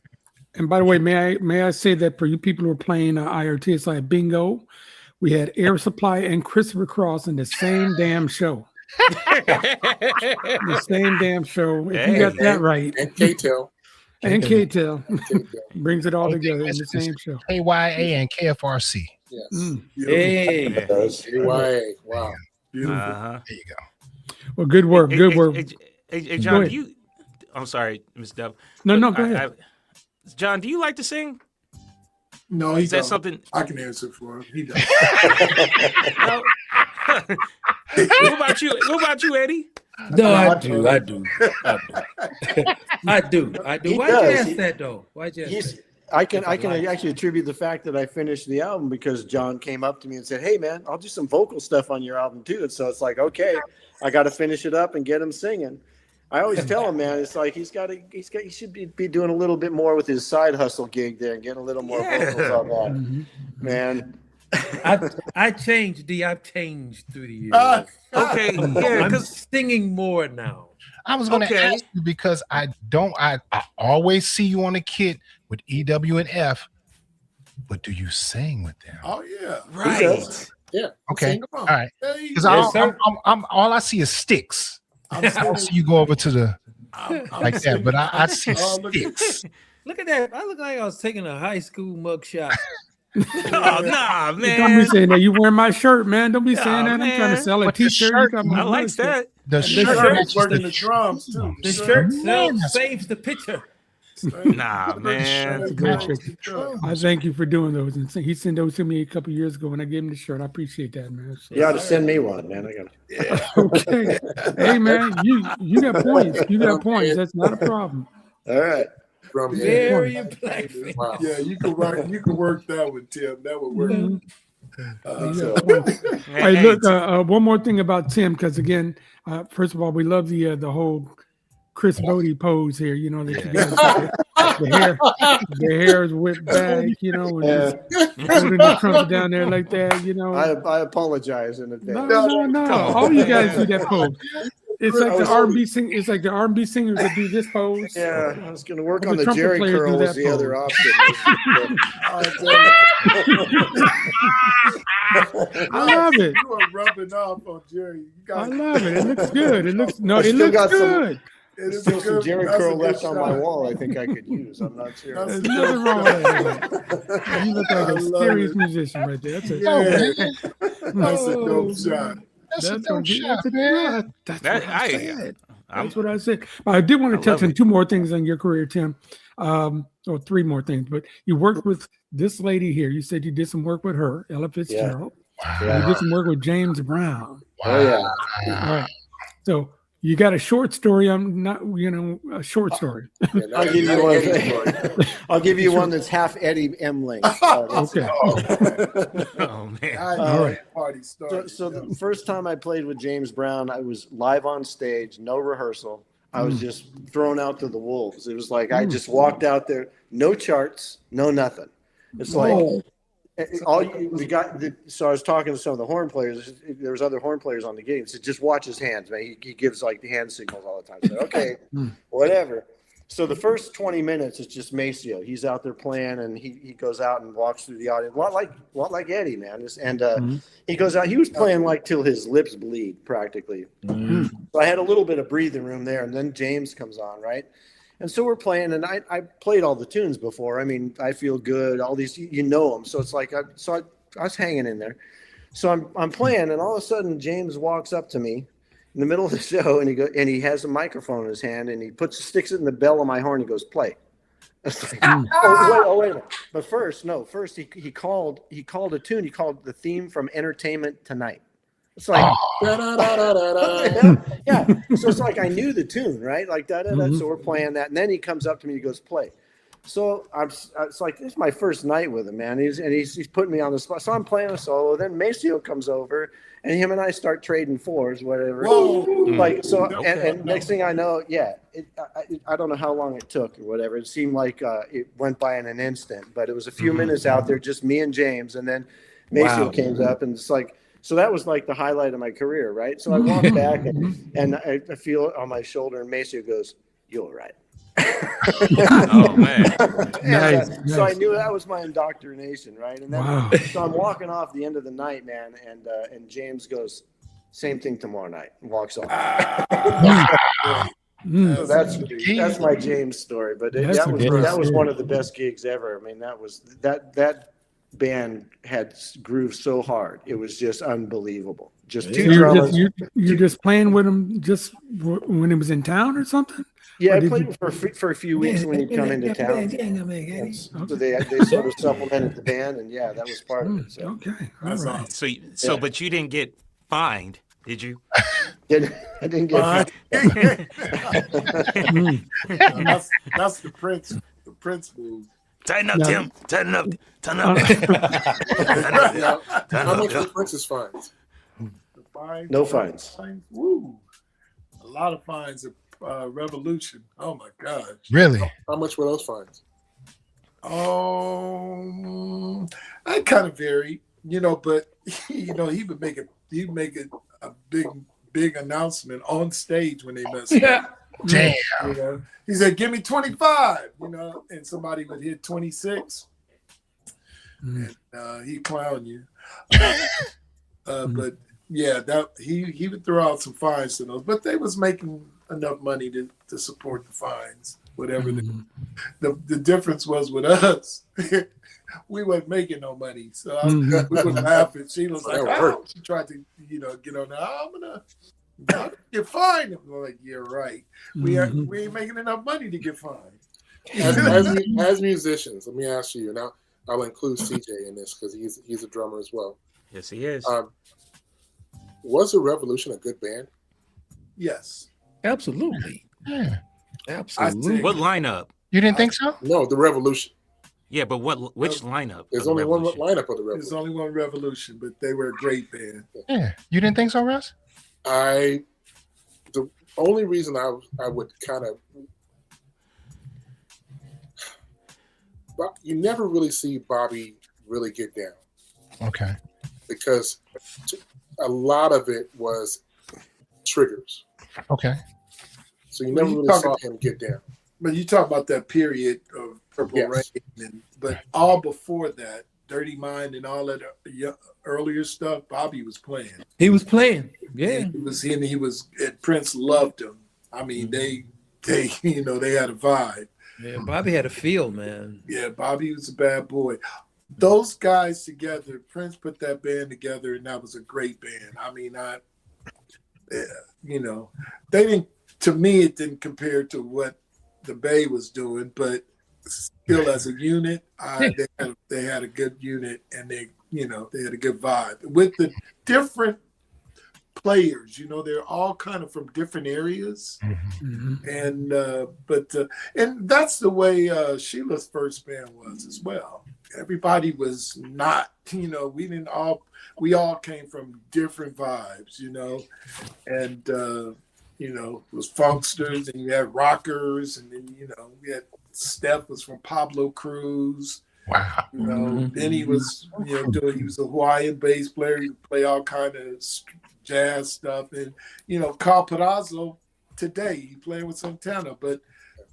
And by the way, may I say that for you people who are playing IRTS like bingo, we had Air Supply and Christopher Cross in the same damn show. The same damn show. If you got that right. And K-Tel. And K-Tel brings it all together in the It's same show. KYA and KFRC. Yes. Hey. KYA. Wow. Beautiful. Uh-huh. There you go. Well, good work. Good work. Hey, Go John, ahead. do you? I'm sorry, Ms. Dub. No, go ahead. John, do you like to sing? No, he Is that don't. something? I can answer for him. He does. No. What about you? What about you, Eddie? No, I Not do. true. I do. I do. He Why'd you does. ask that though? Why'd you ask He's that? I can If I like- actually attribute the fact that I finished the album because John came up to me and said, "Hey man, I'll do some vocal stuff on your album too." And so it's like, okay, I got to finish it up and get him singing. I always tell him, man, it's like he should be doing a little bit more with his side hustle gig there and getting a little more vocals on that, man. I changed, D. I've changed through the years. Okay, yeah, I'm because singing more now. I was going to Okay. ask you because I always see you on the kit with EW and F, but do you sing with them? Oh yeah. right. Yeah. Okay. Sing All along. right. Hey, Because Yes, sir. I'm all I see is sticks. I'm I don't see singing- you go over to the I'm like that, singing- but I see Oh, look at- sticks. Look at that. I look like I was taking a high school mugshot. Oh, nah, Don't be man. saying that. You wearing my shirt, man. Don't be saying Nah, that. I'm trying man. to sell a But the t-shirt. You shirt- got my I like mug shirt. that. The The shirt shirt matches working the the drums too. The Shirt- shirt Man, that's- saves the picture. Nah, man. Shirt Great goes trick. the drums. I thank you for doing those. And he sent those to me a couple years ago when I gave him the shirt. I appreciate that, man. So- You ought to send me one, man. I got. okay. Hey, man, you got points. You got points. That's not a problem. All right. Drum Yeah. Very blackface. Wow. Yeah, you can work that with Tim. That would work. Mhm. Uh, You got points. Hey, look, one more thing about Tim, because again, first of all, we love the whole Chris Bodie pose here. You know that you got the hair is whipped back. You know, and just holding the trunk down there like that. You know, I apologize in advance. no. All you guys do that pose. It's like the R&B sing. It's like the R&B singers that do this pose. Yeah, I was going to work The on the trumpet Jerry players do curl that as the other pose. option. I love it. You are rubbing off on Jerry. You I got love it. It looks good. It looks I it still looks got some- good. it is Still a some good- Jerry that's a curl good left on my shot. wall. I think I could use. I'm not sure. That's- There's nothing wrong with that. You look like I a love serious it. musician right there. That's a, Yeah, that's a Oh, dope shot. That's a That's dope what, shot, that's, man. that's That- what I I- said. I'm- That's what I said. I did want I to touch love on it. two more things on your career, Tim. Or three more things. But you worked with this lady here. You said you did some work with her, Ella Fitzgerald. Yeah. You did some work with James Brown. Oh yeah. All right. So you got a short story. I'm not, a short story. Yeah, now I'll give now you you're one. getting it, Troy. I'll give you one that's half Eddie Emling. Okay. Oh, man. All right. Party So, started. so the first time I played with James Brown, I was live on stage, no rehearsal. I was just thrown out to the wolves. It was like I just walked out there, no charts, no nothing. It's like so I was talking to some of the horn players. There was other horn players on the gig. He said, just watch his hands, man. He gives like the hand signals all the time. I said, okay, whatever. So the first 20 minutes is just Maceo. He's out there playing, and he goes out and walks through the audience. A lot like Eddie, man. And he goes out. He was playing like till his lips bleed, practically. So I had a little bit of breathing room there, and then James comes on, right? And so we're playing, and I played all the tunes before. I mean, I Feel Good, all these, you know them. So it's like I was hanging in there. So I'm playing, and all of a sudden James walks up to me in the middle of the show, and he has a microphone in his hand, and he sticks it in the bell of my horn. He goes, play. It's like, wait a minute. But first he called a tune. He called the theme from Entertainment Tonight. It's like, Da-da-da-da-da-da. yeah. So it's like I knew the tune, right? Like that. So we're playing that, and then he comes up to me. He goes, play. So it's like this is my first night with him, man. He's putting me on the spot. So I'm playing a solo. Then Maceo comes over, and him and I start trading fours, whatever. Whoa. Like so, Okay. and next thing I know, I don't know how long it took or whatever. It seemed like it went by in an instant, but it was a few minutes out there, just me and James, and then Maceo came up, and it's like. So that was like the highlight of my career, right? So I walk back and I feel it on my shoulder, and Maceo goes, "You're right." Oh, man. And, so I knew that was my indoctrination, right? And then Wow. so I'm walking off the end of the night, man, and James goes, "Same thing tomorrow night," and walks off. So that's my James story, but That's a great that was story. one of the best gigs ever. I mean, that band had grooved so hard, it was just unbelievable. Just So two you're drummers. you're just playing with him just when he was in town or something? Yeah, or I did played you- for a few weeks when he'd come into town. And so they sort of supplemented the band, and yeah, that was part of it. So. Okay, all That's right. awesome. So, but you didn't get fined, did you? I didn't get Fine. Mm. That's the Prince move. Tighten up, No. Tim. Tighten up. Tighten up. Now, Tighten how up. much were Prince's fines? The fines, No fines. Woo. A lot of fines at Revolution. Oh my gosh. Really? How much were those fines? I kind of vary, but he would make it a big announcement on stage when they messed up. Yeah. Damn. He said, "Give me 25," and somebody would hit 26, and he'd clown you. But yeah, that he would throw out some fines to those, but they was making enough money to support the fines, whatever. The difference was with us. We wasn't making no money, so we would laugh at Sheila's like, she tried to, get on there. I'm gonna get fined. I'm like, yeah, right. We ain't making enough money to get fined. As musicians, let me ask you. Now, I'll include CJ in this because he's a drummer as well. Yes, he is. Was the Revolution a good band? Yes. Absolutely. Yeah. Absolutely. What lineup? You didn't think so? No, the Revolution. Yeah, but which lineup? There's of the only one Revolution? lineup of the There's Revolution. only one Revolution, but they were a great band. Yeah. You didn't think so, Russ? The only reason I would kind of, you never really see Bobby really get down Okay. because a lot of it was triggers. Okay. So you Well, never you really talk saw about- him get down. But you talk about that period of Purple Yes. Rain, but all before that, Dirty Mind and all that earlier stuff, Bobby was playing. He was playing. Yeah. And he was, and Prince loved him. I mean, they they had a vibe. Yeah. Bobby had a feel, man. Yeah, Bobby was a bad boy. Those guys together, Prince put that band together, and that was a great band. I mean, they didn't. To me, it didn't compare to what the Bay was doing, but still, as a unit, they had a good unit, and they had a good vibe with the different players. They're all kind of from different areas, and and that's the way Sheila's first band was as well. Everybody was not, we all came from different vibes, and it was funksters, and you had rockers, and then we had Steph was from Pablo Cruz. Wow. Then he was he was a Hawaiian bass player. He would play all kind of jazz stuff, and Carl Perazzo today he playing with Santana, but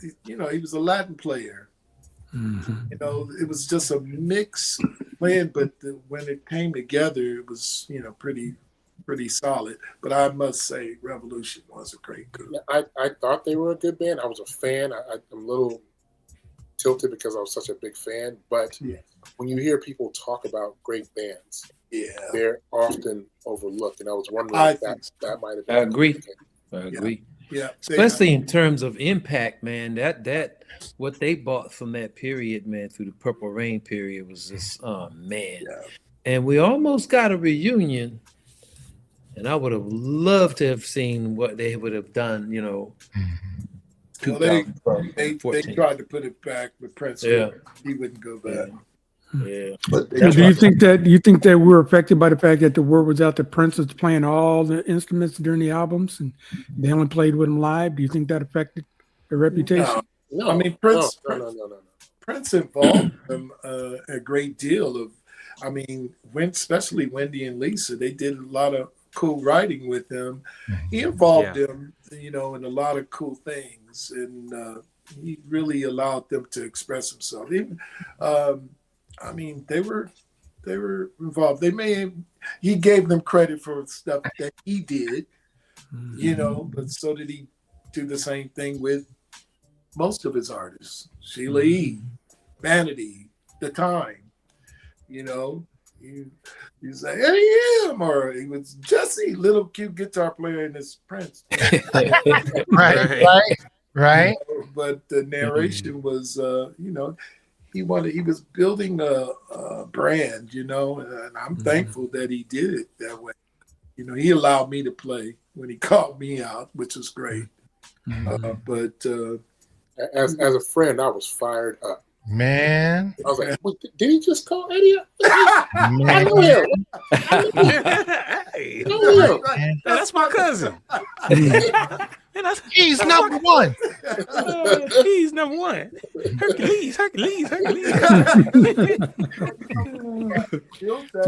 he was a Latin player. It was just a mix playing, but when it came together, it was pretty solid. But I must say, Revolution was a great group. I thought they were a good band. I was a fan. I'm a little tilted because I was such a big fan. But when you hear people talk about great bands, they're often overlooked. And I was wondering if that might have been. I agree. Yeah. Especially in terms of impact, man. That what they bought from that period, man, through the Purple Rain period was just, oh man. Yeah. And we almost got a reunion. And I would have loved to have seen what they would have done, Well, they tried to put it back with Prince. Yeah. He wouldn't go back. Yeah. But Now, do you think that we're affected by the fact that the word was out that Prince was playing all the instruments during the albums and they only played with him live? Do you think that affected their reputation? No, I mean, Prince. No. Prince involved them a great deal of. I mean, especially Wendy and Lisa, they did a lot of cool writing with him. He involved them, in a lot of cool things, and he really allowed them to express himself. Even, I mean, they were involved. He gave them credit for stuff that he did, but so did he do the same thing with most of his artists. Sheila E., Vanity, The Time, he was like, A.M. or he was Jesse, little cute guitar player in this Prince. Right. But the narration was, he was building a brand, and I'm thankful that he did it that way. He allowed me to play when he called me out, which was great. But As a friend, I was fired up. Man, I was like, "Wait, did he just call Eddie up? I man, know him. Hey, I know him." that's my cousin. he's number one. He's number one. Hercules.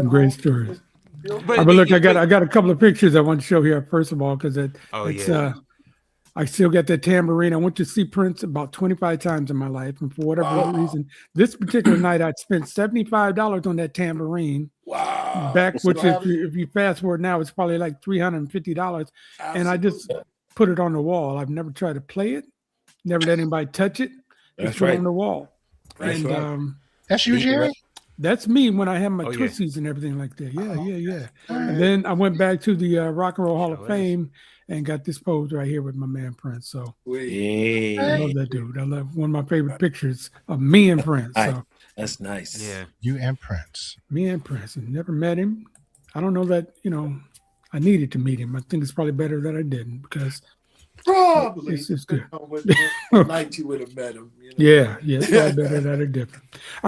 Great stories. But look, I got a couple of pictures I want to show here. First of all, because I still got that tambourine. I went to see Prince about 25 times in my life, and for whatever reason, this particular night I spent $75 on that tambourine. Wow! Back, which if you fast forward now, it's probably like $350, and I just put it on the wall. I've never tried to play it, never let anybody touch it. Just put it on the wall. That's and right. That's you, Jerry? That's me when I have my Oh, yeah. twisties and everything like that. Yeah. And then I went back to the Rock and Roll Hall of Fame and got this pose right here with my man Prince. So I love that dude. I love one of my favorite pictures of me and Prince. So That's nice. Yeah. You and Prince. me and Prince. I never met him. I don't know that, I needed to meet him. I think it's probably better that I didn't because Probably. it's good. What night you would have met him. Yeah, it's probably better that I didn't. All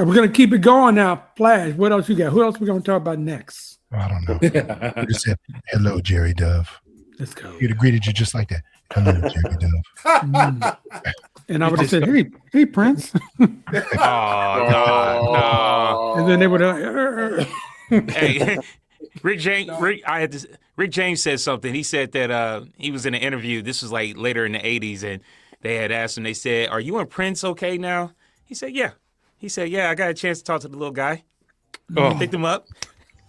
right, we're gonna keep it going now. Flash, what else you got? Who else we gonna talk about next? I don't know. You just said, hello, Jerry Dove. Let's go. He'd have greeted you just like that. Hello, Jerry Dove. And I would have said, hey, Prince. No. And then they would have Hey, Rick James said something. He said that he was in an interview. This was like later in the 80s, and they had asked him, they said, "Are you and Prince okay now?" He said, "Yeah." He said, "Yeah, I got a chance to talk to the little guy. Picked him up,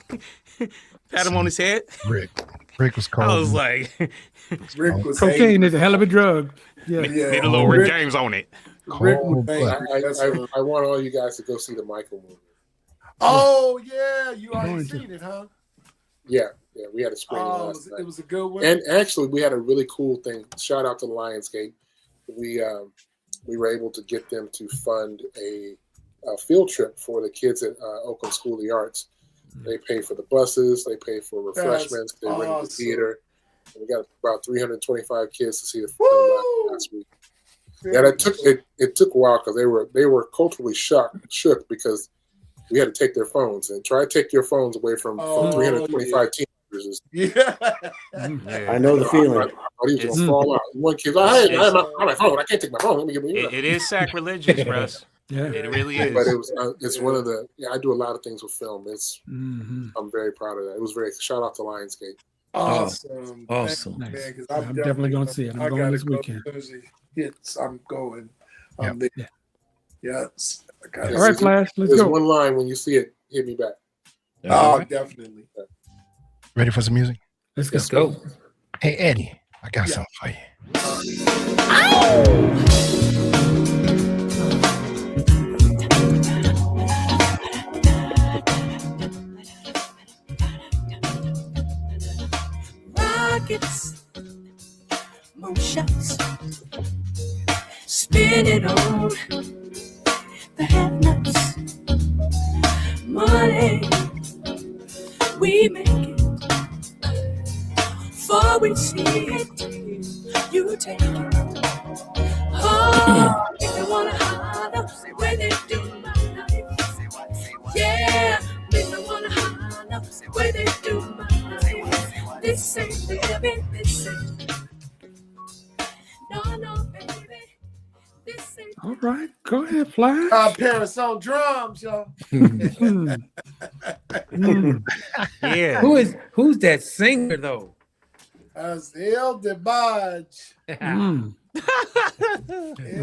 pat him on his head." Rick was cold. I was like, Rick was cocaine is a hell of a drug. Yeah. need a little Rick James on it. Rick cold was blood. I want all you guys to go see the Michael movie. Oh yeah, you already seen it, huh? Yeah, we had a screening last night. It was a good one. And actually, we had a really cool thing. Shout out to Lionsgate. We were able to get them to fund a field trip for the kids at Oakland School of the Arts. They pay for the buses. They pay for refreshments. They rent the theater. And we got about 325 kids to see the film last week. And it took a while because they were culturally shook because we had to take their phones and try to take your phones away from 325 teenagers. Yeah. I know the feeling. He was gonna fall out. One kid's like, "Hey, I have my phone. I can't take my phone. Let me give me." It is sacrilegious, Russ. Yeah. It really But is. it's one of the. I do a lot of things with film. I'm very proud of that. It was very. Shout out to Lionsgate. Awesome. Awesome. Thank you, man, 'cause I'm definitely gonna see it. I'm going this weekend. I'm going. Yep. There. Yes. All right, Flash, let's There's go. one line when you see it, hit me back. Oh, definitely. Ready for some music? Let's go. Hey, Eddie, I got something for you. Rockets, moonshots, spinning on the have-nots. Money, we make it. For we see it, you take it. Oh, if you wanna holler, say where they do my life. Yeah, if you wanna holler, say where they do my life. This ain't living, this ain't. No, baby. This ain't. All right, go ahead, Flash. Paris on drums, y'all. Mm. Mm. Yeah. Who's that singer though? As El DeBarge. Mm.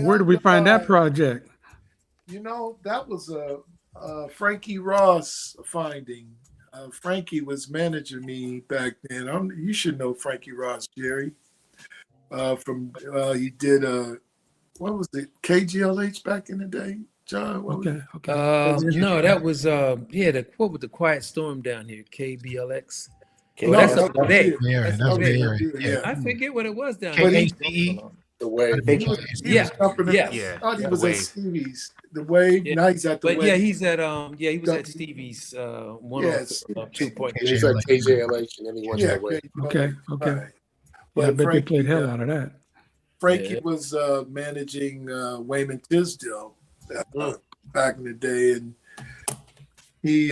Where do we find that project? You know, that was a Frankie Ross finding. Frankie was managing me back then. You should know Frankie Ross, Jerry. He did what was it? KGLH back in the day, John. What was Okay. No, that was what was the Quiet Storm down here? KBLX. No, That's up there. Yeah, That's that's up there. the area. Yeah. I forget what it was down But here. he- The way. He was Yeah. up in the- Yeah. I thought he Yeah. was The at Wave. Stevie's. The Wave. Yeah. Now he's at the But Wave. yeah, he's at he was at W- Stevie's Yes. 2 point. He's like KJLH, and then he went Yeah. that way. Okay. Right. I bet they Frankie, played hell out of that. Frankie Yeah. was managing Wayman Tisdale Mm. back in the day, and he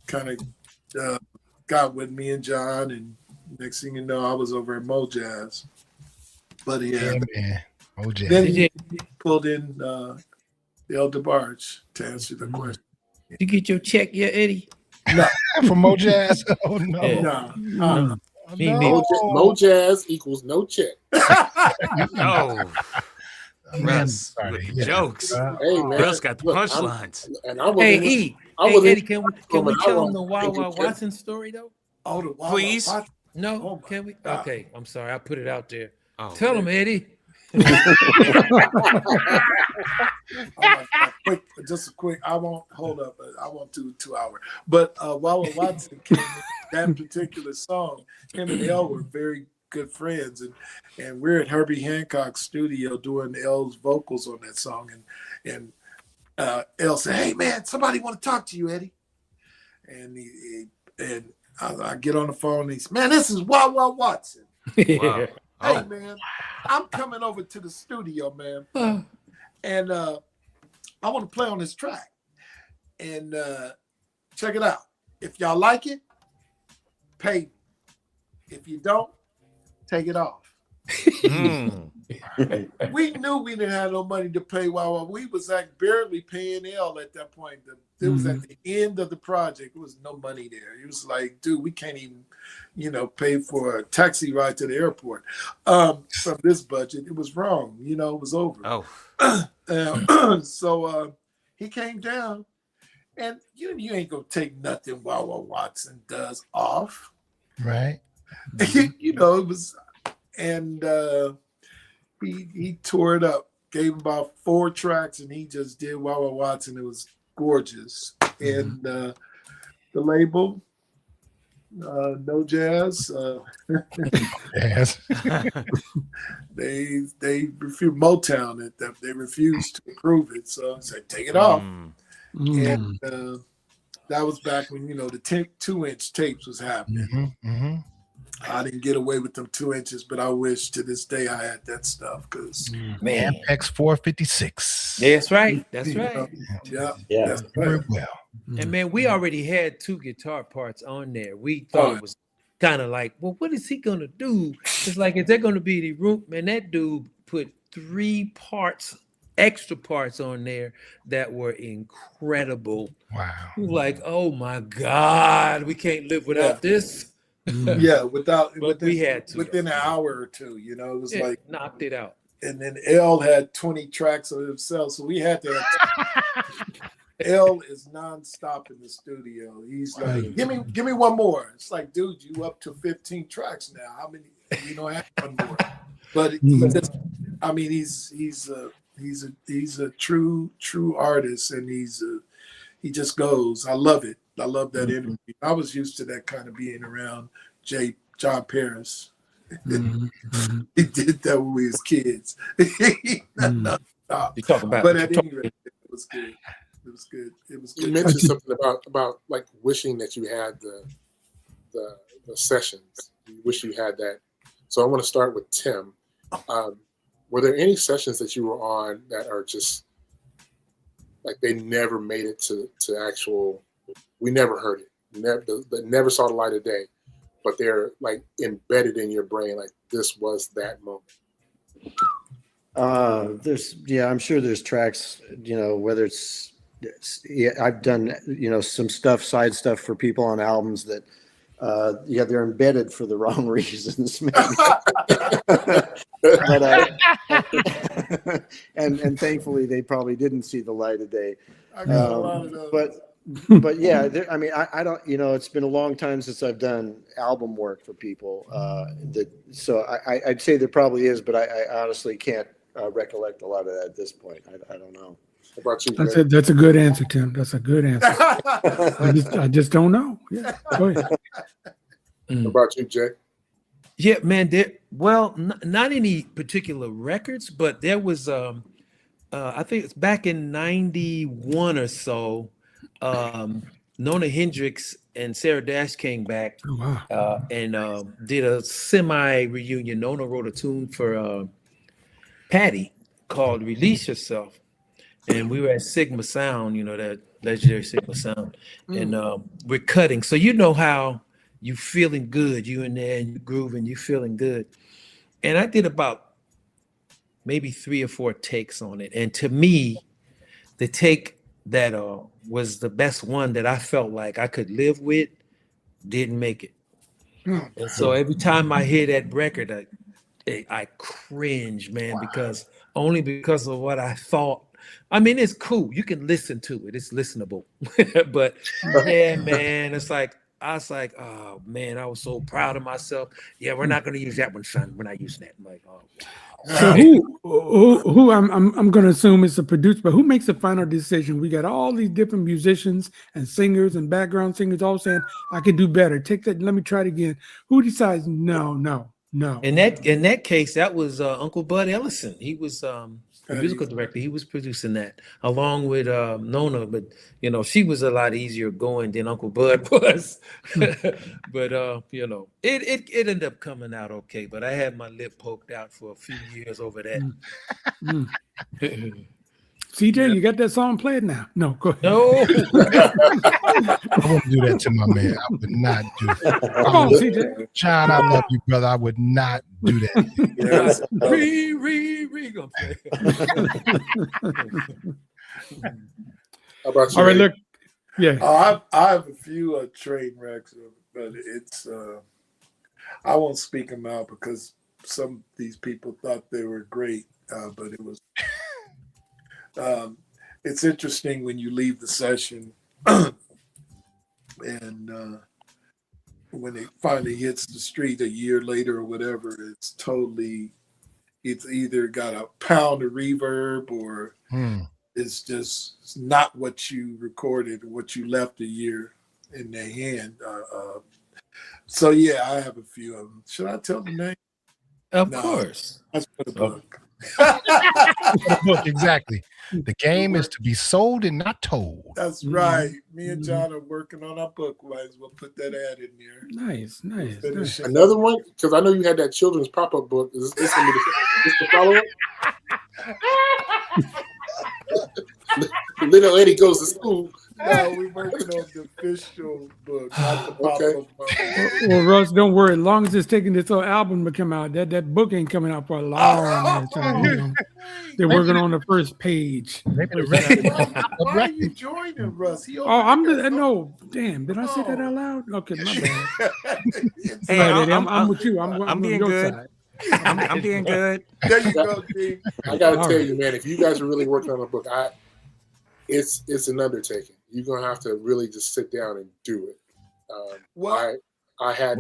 kind of got with me and John, and next thing you know, I was over at Mo Jazz. But Yeah, man. Oh, Jazz. then Did he you, pulled in the El DeBarge to answer the question. you get your check yet, Eddie? From Mo Jazz. Oh no. Yeah. No. No. Me No. neither. Mo Jazz equals no check. No, Man, Russ sorry. with the Yeah. jokes. Hey man, Russ got the look, punchlines. and I was Hey, in this, E. I Hey, was in Eddie, can we when I tell was them the Wild thinking Wild check. Watson story though? Oh, the Wawa Please. Watson. No, Oh, my can we? God. Okay, I'm sorry, I put it out there. Oh, Tell them, Eddie. Oh my God. Quick, just a quick. I won't hold up. I won't do 2 hours. But Wawa Watson came in that particular song. Him and El were very good friends, and we're at Herbie Hancock's studio doing El's vocals on that song, and El said, "Hey man, somebody want to talk to you, Eddie." And I get on the phone and he's, "Man, this is Wawa Watson. wow. Hey Oh, man, I'm coming over to the studio, man, and I want to play on this track. And check it out. If y'all like it, pay me. If you don't, take it off." mm. We knew we didn't have no money to pay Wawa. We was like barely paying L at that point. It was at the end of the project. There was no money there. It was like, dude, we can't even, pay for a taxi ride to the airport from this budget. It was wrong. It was over. Oh, So he came down, and you ain't gonna take nothing Wawa Watson does off. Right. It was, and he tore it up. Gave him about 4 tracks, and he just did Wawa Watson. It was gorgeous. And the label, No Jazz, Yes. they refused Motown. They refused to approve it. So I said, take it off. Mm. And that was back when the 2-inch tapes was happening. Mm-hmm. I didn't get away with them 2 inches, but I wish to this day I had that stuff because Man, Ampex 456. that's right. That's right. Yeah, Yeah. that's Very right. well. And man, we already had 2 guitar parts on there. We thought it was kind of like, well, what is he gonna do? It's like, is there gonna be the room? Man, that dude put 3 extra parts on there that were incredible. Wow. Like, oh my God, we can't live without this. Yeah, But we had to. within an hour or two, it was Yeah, like, knocked it out. and then L had 20 tracks of himself, so we had to have L is nonstop in the studio. He's like, give me one more. It's like, dude, you up to 15 tracks now. How many? You don't have one more. But I mean, he's a true artist, and he just goes. I love it. I love that interview. I was used to that kind of being around John Paris. He did that when we was kids. You talk about, But at any rate, it was good. It was good. It was You good. mentioned something about like wishing that you had the sessions. You wish you had that. So I want to start with Tim. Were there any sessions that you were on that are just like they never made it to actual? We never heard it. Never saw the light of day, but they're like embedded in your brain. Like this was that moment. I'm sure there's tracks, whether it's I've done, some side stuff for people on albums that, they're embedded for the wrong reasons. But, and thankfully they probably didn't see the light of day. I got a lot of those. But yeah, I don't, it's been a long time since I've done album work for people. So I'd say there probably is, but I honestly can't recollect a lot of that at this point. I don't know. How about you? That's a good answer, Tim. That's a good answer. I just don't know. Yeah, go ahead. How about you, Jay? yeah, man. Not any particular records, but there was I think it's back in '91 or so. Nona Hendrix and Sarah Dash came back Oh, wow. and did a semi reunion. Nona wrote a tune for Patty called "Release Yourself," and we were at Sigma Sound, that legendary Sigma Sound, and we're cutting. So you know how you feeling good, you in there and you grooving, you feeling good. And I did about maybe 3 or 4 takes on it, and to me, the take that was the best one that I felt like I could live with didn't make it. And so every time I hear that record, I cringe, man, because of what I thought. I mean, it's cool. You can listen to it. It's listenable. But yeah, man, I was like, oh man, I was so proud of myself. Yeah, we're not gonna use that one, son. We're not using that. I'm like, oh wow. So who I'm going to assume is the producer, but who makes the final decision? We got all these different musicians and singers and background singers all saying, I can do better. Take that. Let me try it again. Who decides? No. In that case, that was Uncle Bud Ellison. He was the musical director. He was producing that along with Nona, but she was a lot easier going than Uncle Bud was. But it ended up coming out okay. But I had my lip poked out for a few years over that. CJ, you got that song played now? No, go ahead. No, I wouldn't do that to my man. I would not do that. Come on, CJ. Chad, I love you, brother. I would not do that. Yes. gonna play. How about you? All right, look. Yeah. I have a few train wrecks, but it's I won't speak them out because some of these people thought they were great, but it was. It's interesting when you leave the session and when it finally hits the street a year later or whatever, it's either got a pound of reverb or it's just not what you recorded or what you left a year in their hand. So yeah, I have a few of them. Should I tell the name? Of course. That's for the book. Look, exactly. The game is to be sold and not told. That's right. Me and John are working on our book. Might as well put that ad in there. Nice. Finish it. Another one, because I know you had that children's pop-up book. Is this going to be the follow-up? Little Eddie goes to school. No, we're working on the official book, not the pop-up book. Well, Russ, don't worry. As long as it's taking this whole album to come out, that book ain't coming out for a long time. They're working on the first page. Maybe the record. Why are you joining, Russ? No. Damn, did I say that out loud? Okay, my bad. Hey, Right, I'm with you. I'm on being your good. side. I'm being good. There you go, D. I got to tell you, man, if you guys are really working on a book, it's an undertaking. You're going to have to really just sit down and do it. I had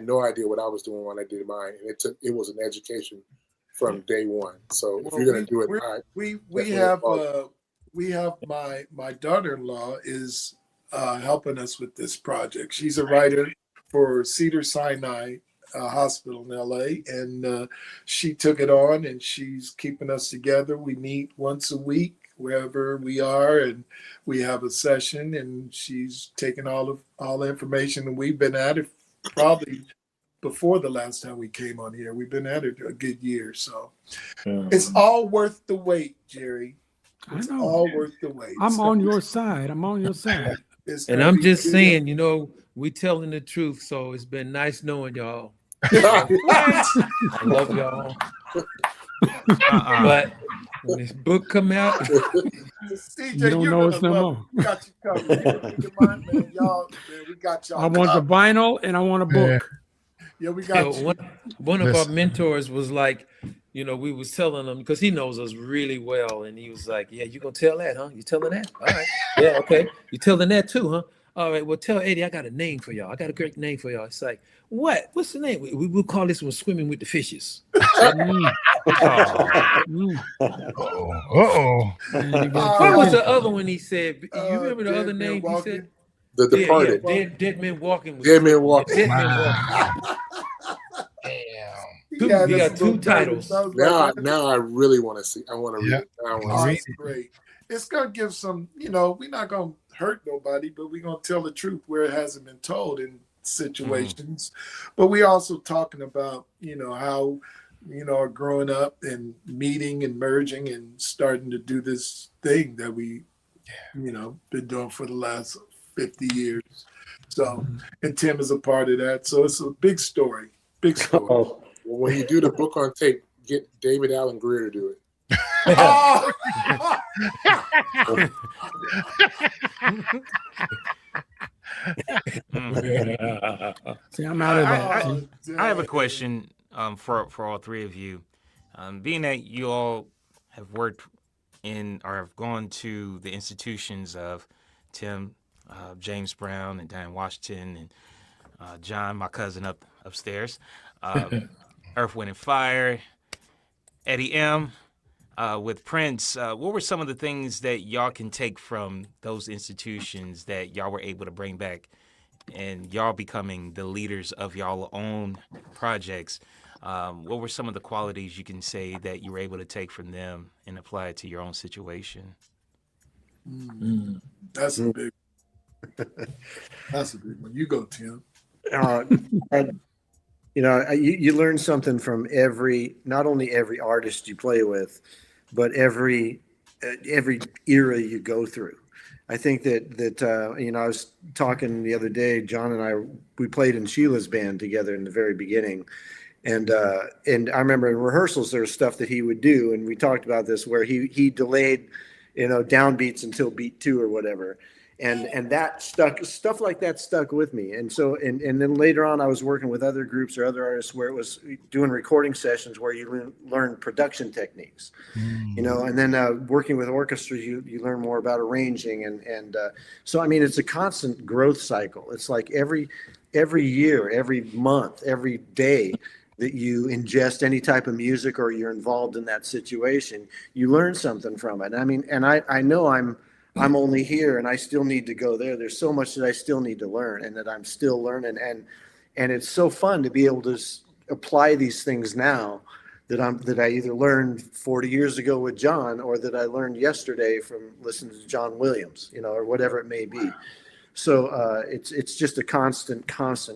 no idea what I was doing when I did mine, and it was an education from day one. So if you're going to do it, we have my daughter-in-law is helping us with this project. She's a writer for Cedars-Sinai Hospital in LA, and she took it on, and she's keeping us together. We meet once a week wherever we are, and we have a session, and she's taking all the information, and we've been at it probably before the last time we came on here. We've been at it a good year, so it's all worth the wait, Jerry. It's all worth the wait. I'm on your side. And I'm just saying, we telling the truth, so it's been nice knowing y'all. I love y'all. But when this book come out, CJ, you don't know us no more. We got you covered. We got y'all. I want the vinyl and I want a book. Yeah, we got you. One of our mentors was like, we was telling him because he knows us really well, and he was like, "Yeah, you gonna tell that, huh? You telling that? All right, yeah, okay. You telling that too, huh? All right. Well, tell Eddie I got a name for y'all. I got a great name for y'all." It's like, what? What's the name? We'll call this one "Swimming with the Fishes." Uh-oh. What was the other one he said? You remember the other name he said? The Departed. Yeah, Dead Men Walking. Dead Men Walking. Dead Men Walking. He got 2 titles. Now I really want to see. I want to read it. That's great. It's gonna give some. We're not gonna hurt nobody, but we're gonna tell the truth where it hasn't been told in situations. But we also talking about, how, are growing up and meeting and merging and starting to do this thing that we, been doing for the last 50 years. So, and Tim is a part of that. So it's a big story. Big story. Oh, Well, when you do the book on tape, get David Allen Greer to do it. Oh! See, I'm out of that. I have a question for all three of you. Being that you all have worked in or have gone to the institutions of Tim, James Brown, and Diane Washington, and John, my cousin upstairs, Earth, Wind, and Fire, Eddie M. With Prince, what were some of the things that y'all can take from those institutions that y'all were able to bring back and y'all becoming the leaders of y'all own projects? What were some of the qualities you can say that you were able to take from them and apply it to your own situation? That's a big one. You go, Tim. You learn something from not only every artist you play with, but every era you go through. I think that I was talking the other day, John and we played in Sheila's band together in the very beginning. And I remember in rehearsals, there was stuff that he would do. And we talked about this where he delayed, downbeats until beat 2 or whatever. And that stuff like that stuck with me. And so, and then later on, I was working with other groups or other artists where it was doing recording sessions where you learn production techniques, and then working with orchestras, you learn more about arranging. And so, I mean, it's a constant growth cycle. It's like every year, every month, every day that you ingest any type of music or you're involved in that situation, you learn something from it. I mean, and I know I'm only here and I still need to go there. There's so much that I still need to learn and that I'm still learning. And it's so fun to be able to apply these things now that I either learned 40 years ago with John or that I learned yesterday from listening to John Williams, or whatever it may be. So it's just a constant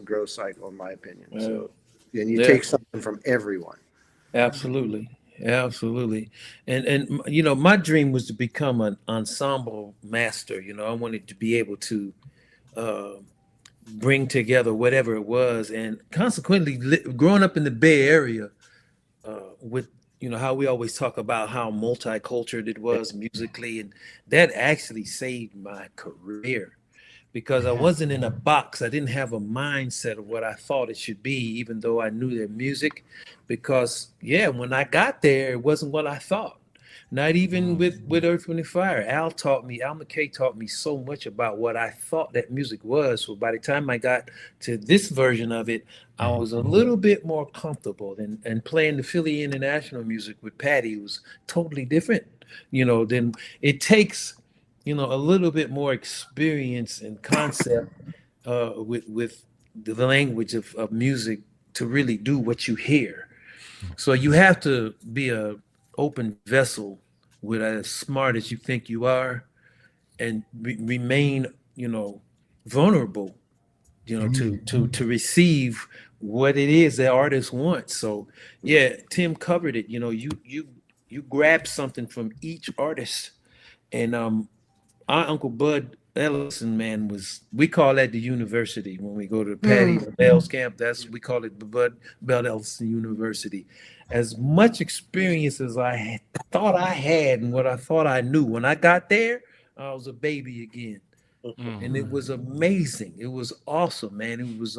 growth cycle, in my opinion. Yeah. So, and you take something from everyone. Absolutely. And my dream was to become an ensemble master. I wanted to be able to bring together whatever it was. And consequently, growing up in the Bay Area with, how we always talk about how multicultural it was musically, and that actually saved my career. Because I wasn't in a box. I didn't have a mindset of what I thought it should be, even though I knew their music. Because, when I got there, it wasn't what I thought. Not even with Earth, Wind, and Fire. Al McKay taught me so much about what I thought that music was. So by the time I got to this version of it, I was a little bit more comfortable. And playing the Philly International music with Patty was totally different. Then it takes a little bit more experience and concept with the language of music to really do what you hear. So you have to be a open vessel with as smart as you think you are and remain, vulnerable, to receive what it is that artists want. So Tim covered it. You grab something from each artist. And our Uncle Bud Ellison, man, we call that the university when we go to Patty Bell's camp. We call it the Bud Ellison University. As much experience as I thought I had and what I thought I knew, when I got there, I was a baby again. And it was amazing. It was awesome, man. It was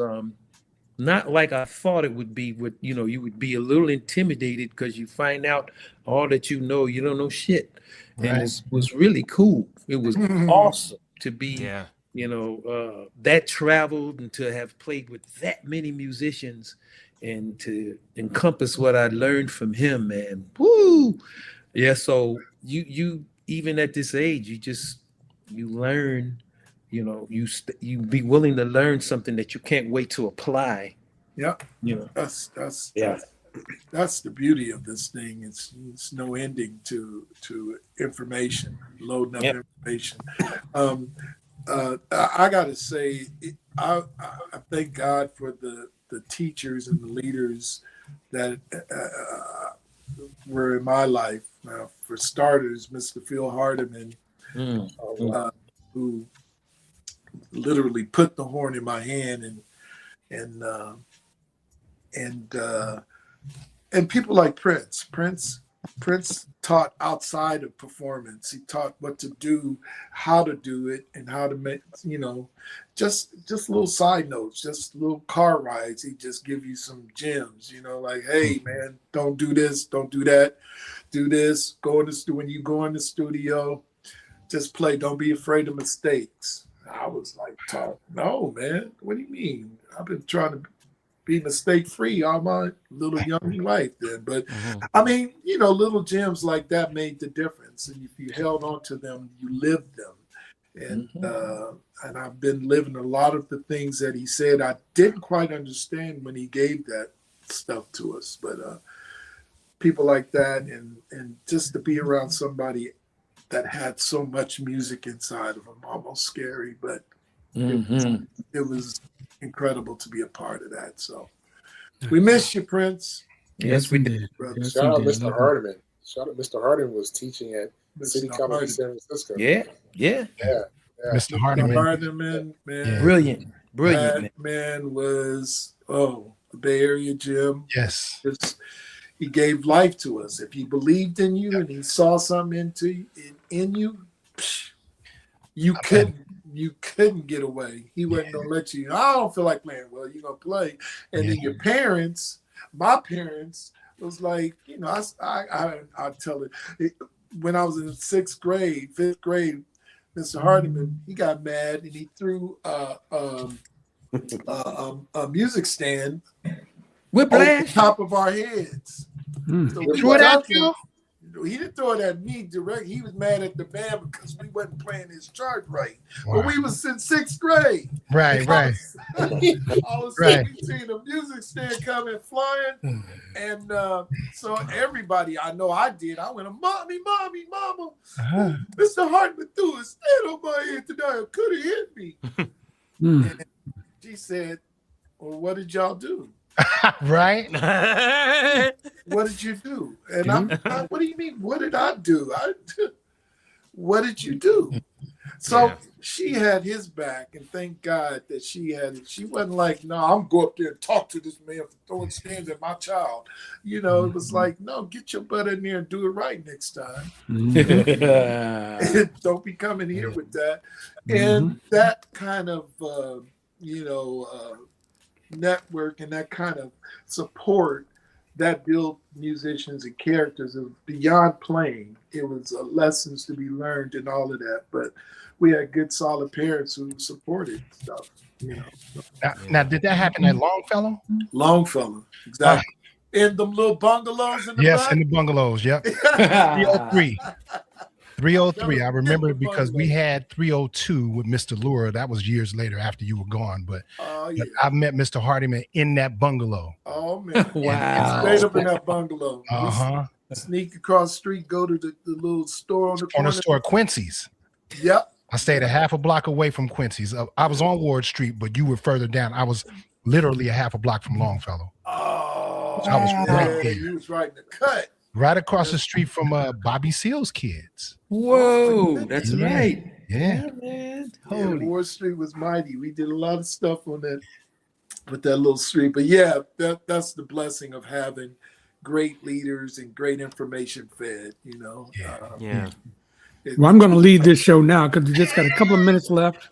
not like I thought it would be. You would be a little intimidated because you find out all that you don't know shit. Right. And it was really cool. It was awesome to be, that traveled and to have played with that many musicians and to encompass what I learned from him, man. Woo! Yeah, so you even at this age, you learn, you be willing to learn something that you can't wait to apply. Yeah. That's the beauty of this thing. It's no ending to information, loading up information. I got to say, I thank God for the teachers and the leaders that were in my life. For starters, Mr. Phil Hardiman, who literally put the horn in my hand, and people like Prince. Prince taught outside of performance. He taught what to do, how to do it, and how to make, just little side notes, just little car rides. He just give you some gems, like, hey man, don't do this, don't do that, do this. Go in the studio. When you go in the studio, just play. Don't be afraid of mistakes. I was like, no man, what do you mean? I've been trying to be mistake-free all my little young life then. But I mean, little gems like that made the difference. And if you held on to them, you lived them. And I've been living a lot of the things that he said. I didn't quite understand when he gave that stuff to us. But people like that, and just to be around somebody that had so much music inside of them, almost scary, but it was incredible to be a part of that. So we miss you, Prince. Yes, we did. Yes, Shout out we did. Mr. Hardiman. Mr. Hardiman was teaching at City College in San Francisco. Yeah. Mr. Hardiman. Hardiman, man. Yeah. Brilliant. That man was, the Bay Area Jim. Yes. He gave life to us. If he believed in you and he saw something in you, you couldn't get away. He wasn't gonna let you. I don't feel like playing. Well, you're gonna play, and then your parents, my parents, was like, I tell it. When I was in 5th grade, Mr. Hardiman, he got mad and he threw a music stand Whiplash. on top of our heads. So we Threw it at you? He didn't throw it at me direct. He was mad at the band because we wasn't playing his chart right. Wow. But we was in 6th grade. Right. All of a sudden, we seen the music stand coming flying. And so everybody, I know I did. I went, mommy, mama. Mr. Hartman threw a stand on my head today. It could have hit me. And she said, well, what did y'all do? Right. What did you do? And I'm what do you mean? What did I do? What did you do? So she had his back, and thank God that she had it. She wasn't like, no, I'm go up there and talk to this man for throwing stands at my child. It was like, no, get your butt in there and do it right next time. Don't be coming here with that. And that kind of network and that kind of support that built musicians and characters beyond playing. It was lessons to be learned and all of that. But we had good, solid parents who supported stuff. Now, did that happen at Longfellow? Longfellow, exactly. In them little bungalows in the back? In the bungalows. Yep. 303. 303. I remember it because we had 302 with Mr. Lura. That was years later after you were gone. But I met Mr. Hardiman in that bungalow. Oh, man. Wow. Stayed up in that bungalow. Sneak across the street, go to the little store on the corner. On the store, Quincy's. Yep. I stayed a half a block away from Quincy's. I was on Ward Street, but you were further down. I was literally a half a block from Longfellow. Oh, I was right there. You was right in the cut. Right across the street from Bobby Seale's kids. Whoa, that's right. Yeah, man. Holy. Ward Street was mighty. We did a lot of stuff on that with that little street. But yeah, that's the blessing of having great leaders and great information fed. Well, I'm going to lead this show now because we just got a couple of minutes left.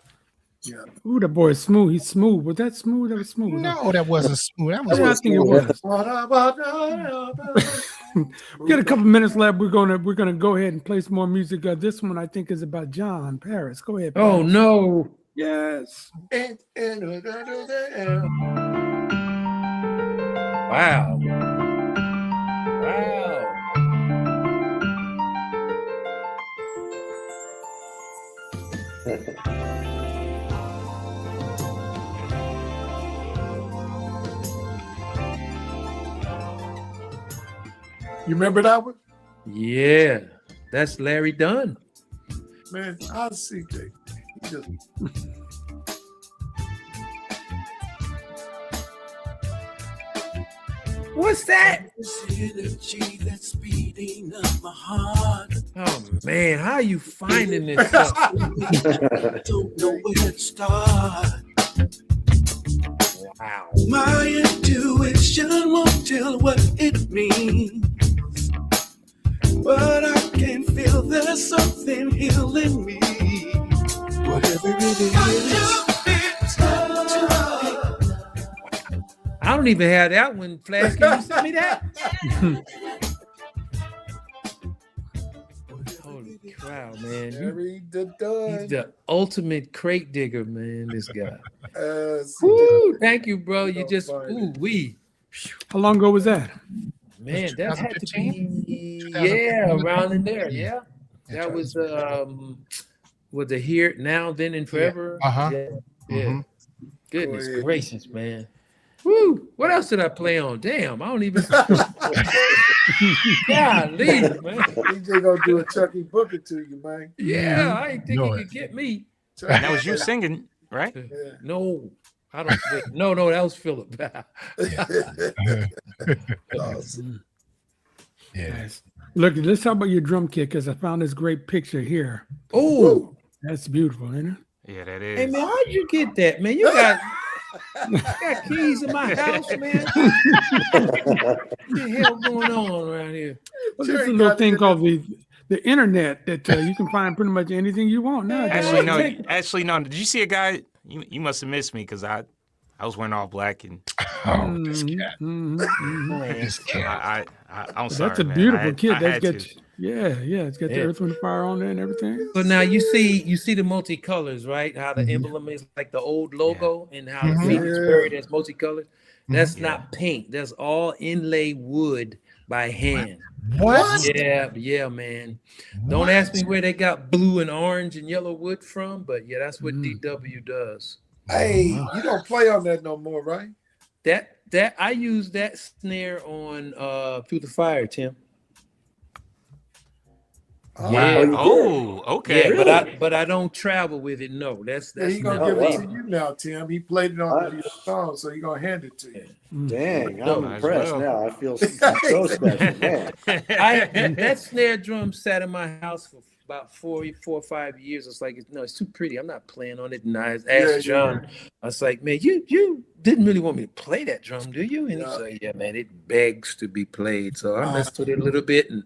Yeah. Ooh, that boy is smooth. He's smooth. Was that smooth? That was smooth. No, that wasn't smooth. That was I think it was. We got a couple minutes left. We're gonna go ahead and play some more music. This one I think is about John Paris. Go ahead. Oh Paris. no! Yes. Wow. You remember that one? Yeah, that's Larry Dunn. Man, I was CJ. Just What's that? This energy that's beating up my heart. Oh man, how you finding this stuff? Don't know where to start. Wow. My intuition won't tell what it means, but I can feel there's something healing me. Whatever it is. I don't even have that one, Flash. Can you send me that? Holy cow, man. Jerry the He's Dud. the ultimate crate digger, man, this guy. CJ. Woo, thank you, bro. You Don't just, find ooh, it. we. How long ago was that? Man, that had to 2015? be, yeah, around in there, yeah. Yeah, That was the Here, Now, Then, and Forever. Uh-huh. Yeah. Mhm. Goodness Go ahead. gracious, man. Woo! What else did I play on? Damn, I don't even. Golly, man. CJ gonna do a Chucky Booker to you, man. Yeah, I didn't think Know he it. could get me. And that was you singing, right? Yeah. No, I don't. Wait, no, that was Philip. Awesome. Yeah. Nice. Look, let's talk about your drum kit because I found this great picture here. Oh, That's beautiful, isn't it? Yeah, that is. hey man, how'd you get that, man? You got keys in my house, man. What the hell going on around here? Well, there's a Jerry little got thing it. called the internet that you can find pretty much anything you want now. Actually, no. Did you see a guy? You must have missed me because I was wearing all black and Oh, this cat. That's This cat. I'm sorry. a man. beautiful I kit. That's had got to. it's got the Yeah. Earth, Wind, and Fire on there and everything. So now you see the multicolors, right? How the emblem is like the old logo, and how the feet is buried as multicolored. That's not paint. That's all inlay wood by hand. What? Yeah, man. Don't ask me where they got blue and orange and yellow wood from, but yeah, that's what DW does. Hey, you don't play on that no more, right? That I use that snare on Through the Fire, Tim. Yeah. Oh, okay. Yeah, but I don't travel with it. No, that's He's gonna not give it me. to you now, Tim. He played it on your song, so he's gonna hand it to you. Dang, No, I'm might as impressed well. now. I feel so special, man. That snare drum sat in my house for about 4 or 5 years. It's like, it's too pretty. I'm not playing on it. And I asked John, I was like, man, you didn't really want me to play that drum, do you? And he said, yeah, man, it begs to be played. So I messed with it a little bit and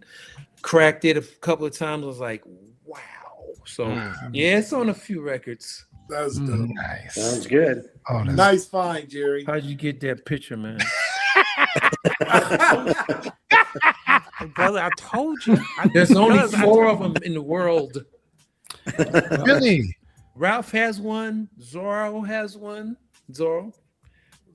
cracked it a couple of times. I was like, wow. So yeah, it's on a few records. That's dope. Nice. Sounds good. Oh, that's Nice find, Jerry. How'd you get that picture, man? Brother, I told you. There's only 4 of them in the world. really. Ralph has one. Zorro has one. Zorro.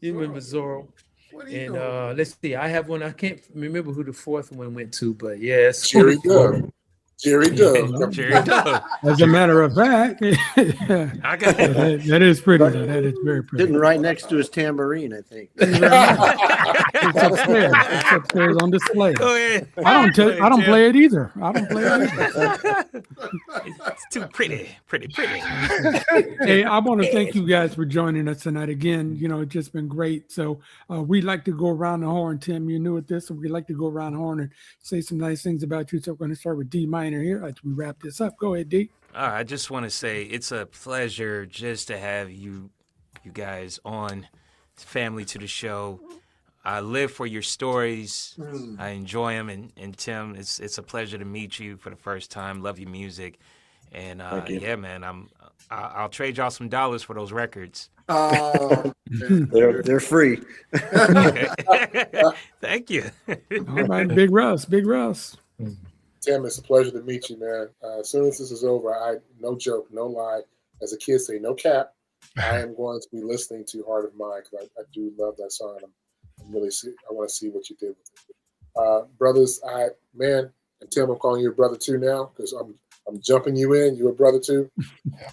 You remember Zorro? What are you And doing? let's see. I have one. I can't remember who the 4th one went to, but yes. Jerry Dub. Jerry Dub. Jerry Dub. As a matter of fact, I got it. that is pretty. Though. That is very pretty. Sitting right next to his tambourine, I think. It's upstairs. It's upstairs on display. Go ahead. I don't play it either. I don't play it either. It's too pretty. Hey, I want to thank you guys for joining us tonight again. It's just been great. So we like to go around the horn. Tim, you're new at this, so we like to go around the horn and say some nice things about you. So we're going to start with D minor here as we wrap this up. Go ahead, D. I just want to say it's a pleasure just to have you guys on, family to the show. I live for your stories. I enjoy them, and Tim, it's a pleasure to meet you for the first time. Love your music, and yeah, man, I'll trade y'all some dollars for those records. They're free. Thank you. All right, Big Russ. Tim, it's a pleasure to meet you, man. As soon as this is over, no joke, no lie, as a kid say, no cap, I am going to be listening to Heart of Mine because I do love that song. I want to see what you did with it. Brothers, and Tim, I'm calling you a brother too now because I'm jumping you in. You're a brother too.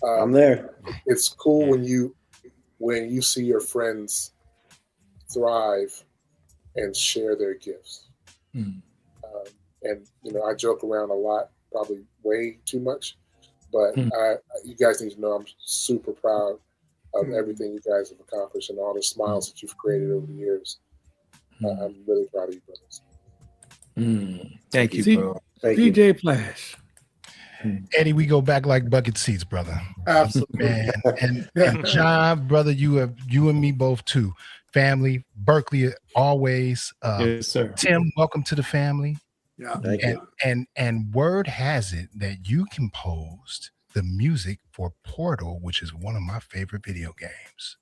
I'm there. It's cool when you see your friends thrive and share their gifts. And I joke around a lot, probably way too much, But you guys need to know I'm super proud of everything you guys have accomplished and all the smiles that you've created over the years. I'm really proud of you, brothers. Thank you, See, bro. Thank you. DJ Flash. Eddie, we go back like bucket seats, brother. Absolutely. Man, and John, brother, you and me both too. Family, Berkeley, always. Yes, sir. Tim, welcome to the family. Yeah. Thank you. And word has it that you composed the music for Portal, which is one of my favorite video games.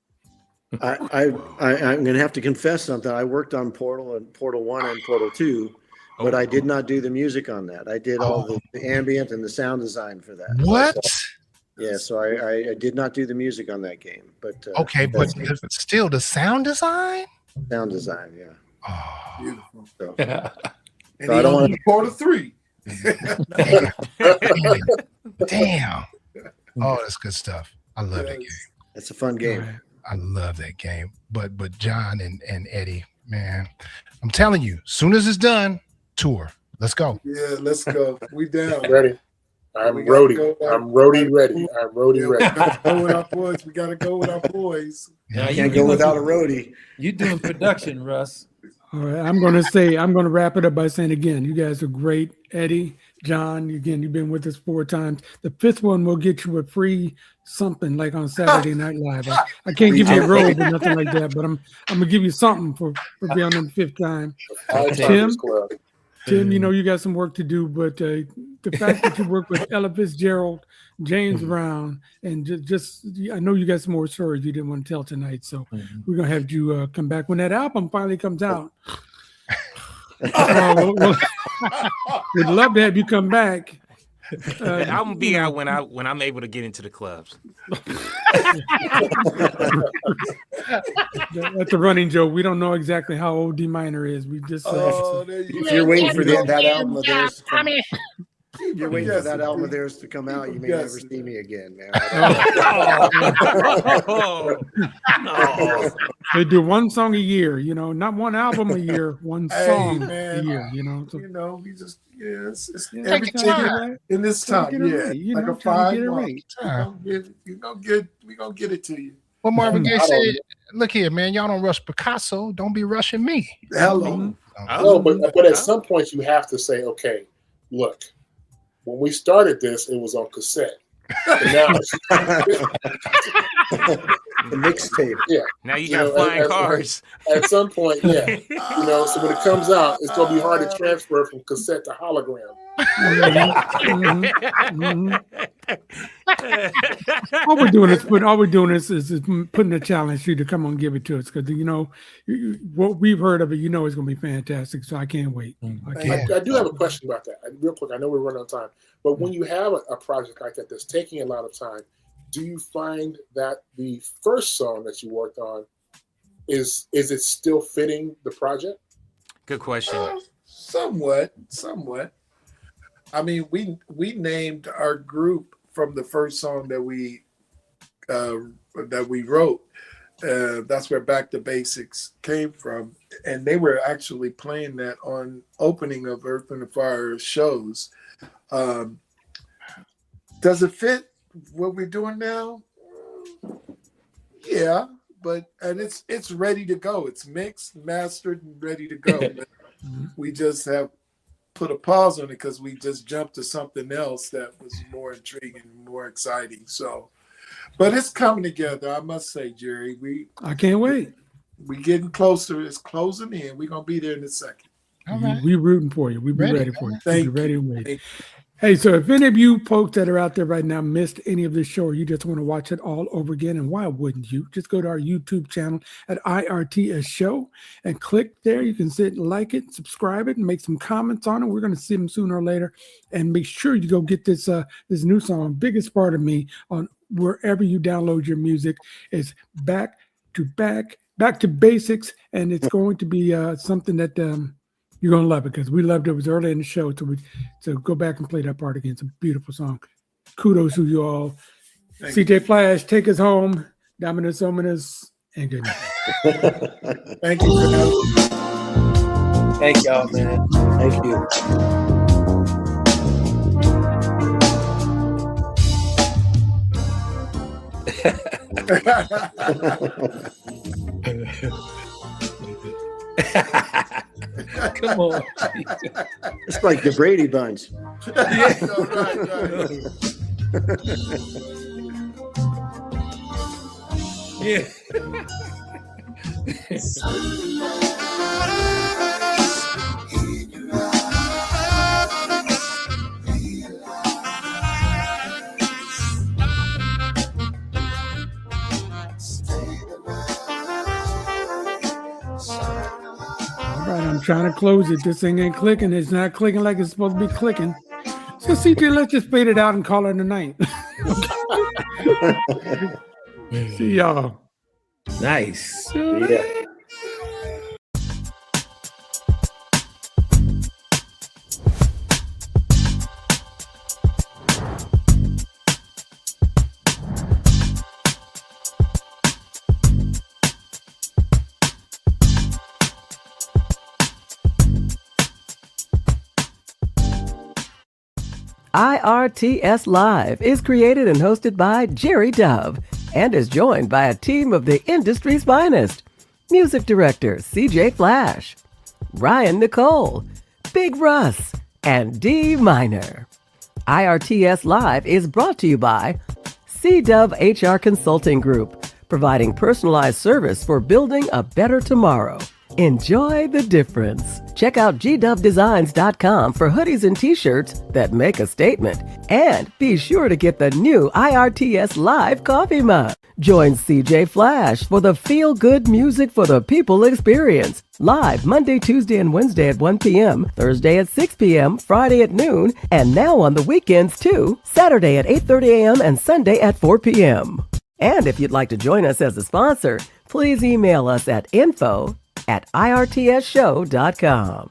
I'm going to have to confess something. I worked on Portal and Portal 1 and Portal 2, but I did not do the music on that. I did all the ambient and the sound design for that. What? Yeah, so I did not do the music on that game, but Okay, but still the sound design? sound design, yeah. Oh, Beautiful. So, And So I he don't on wanna- Portal 3. damn. Oh, that's good stuff. I love that game. it's a fun game. I love that game. But John and Eddie, man, I'm telling you, soon as it's done, tour. Let's go. Yeah, let's go. We down. Ready? I'm We gotta roadie. go back. I'm roadie ready. I'm roadie Yeah, we ready. gotta go with our boys. We gotta go with our boys. Now, You can't go without a roadie. You doing production, Russ? All right, I'm going to wrap it up by saying again, you guys are great. Eddie, John, again, you've been with us 4 times. The 5th one will get you a free something like on Saturday Night Live. I can't give you a robe or nothing like that, but I'm gonna give you something for being on the 5th time. Tim, you know you got some work to do, but the fact that you work with Ella Fitzgerald, James Brown, and just I know you got some more stories you didn't want to tell tonight, so we're gonna have you come back when that album finally comes out. We'd love to have you come back. The album be out when I'm able to get into the clubs. That's a running joke. We don't know exactly how old D Minor is. We just If you're waiting for that album of theirs to come, if you're waiting for that album of theirs to come out, you may never see me again, man. They do one song a year, you know, not one album a year, one song a man. year, you know. So, You know, we just it's yeah, everything time. in this Trying time. to get it Yeah, right, you like know, a trying to get it 5 right. We gonna get it to you. Well, Marvin Gaye said, look here, man, y'all don't rush Picasso. Don't be rushing me. Hello. No, but at some point you have to say, okay, look, when we started this, it was on cassette. And now The mixtape. Yeah. Now you got flying cars. At some point, yeah. You know, so when it comes out, it's gonna be hard to transfer from cassette to hologram. All we're doing is putting a challenge for you to come on and give it to us because you know what we've heard of it. You know it's going to be fantastic. So I can't wait. I do have a question about that, real quick. I know we're running out of time, but when you have a project like that that's taking a lot of time, do you find that the first song that you worked on is it still fitting the project? Good question. Somewhat. I mean, we named our group from the first song that we wrote. That's where Back to Basics came from, and they were actually playing that on opening of Earth and the Fire shows. Does it fit what we're doing now? Yeah, and it's ready to go. It's mixed, mastered, and ready to go. We just have put a pause on it because we just jumped to something else that was more intriguing, more exciting. So, but it's coming together, I must say, Jerry. I can't wait. We getting closer. It's closing in. We're gonna be there in a second. All right. We rooting for you. We be ready for you. Thank We'll be ready and you. wait. Hey, so if any of you folks that are out there right now missed any of this show, or you just want to watch it all over again, and why wouldn't you? Just go to our YouTube channel at IRTS Show and click there. You can sit and like it, subscribe it, and make some comments on it. We're going to see them sooner or later. And make sure you go get this this new song, Biggest Part of Me, on wherever you download your music. It's back to basics, and it's going to be something that you're going to love it because we loved it. It was early in the show. So go back and play that part again. It's a beautiful song. Kudos to you all. CJ Flash, take us home. Dominus Ominous, and good night. Thank you for having me. Thank y'all, man. Thank you. Come on. It's like the Brady Bunch. Yeah. Yeah. All right, I'm trying to close it. This thing ain't clicking. It's not clicking like it's supposed to be clicking. So CJ, let's just fade it out and call it a night. See y'all. Nice. Yeah. IRTS Live is created and hosted by Jerry Dove and is joined by a team of the industry's finest. Music director CJ Flash, Ryan Nicole, Big Russ, and D Minor. IRTS Live is brought to you by C-Dove HR Consulting Group, providing personalized service for building a better tomorrow. Enjoy the difference. Check out gdovedesigns.com for hoodies and t-shirts that make a statement. And be sure to get the new IRTS Live coffee mug. Join CJ Flash for the feel-good music for the people experience. Live Monday, Tuesday, and Wednesday at 1 p.m., Thursday at 6 p.m., Friday at noon, and now on the weekends too, Saturday at 8:30 a.m. and Sunday at 4 p.m. And if you'd like to join us as a sponsor, please email us at info@irtsshow.com.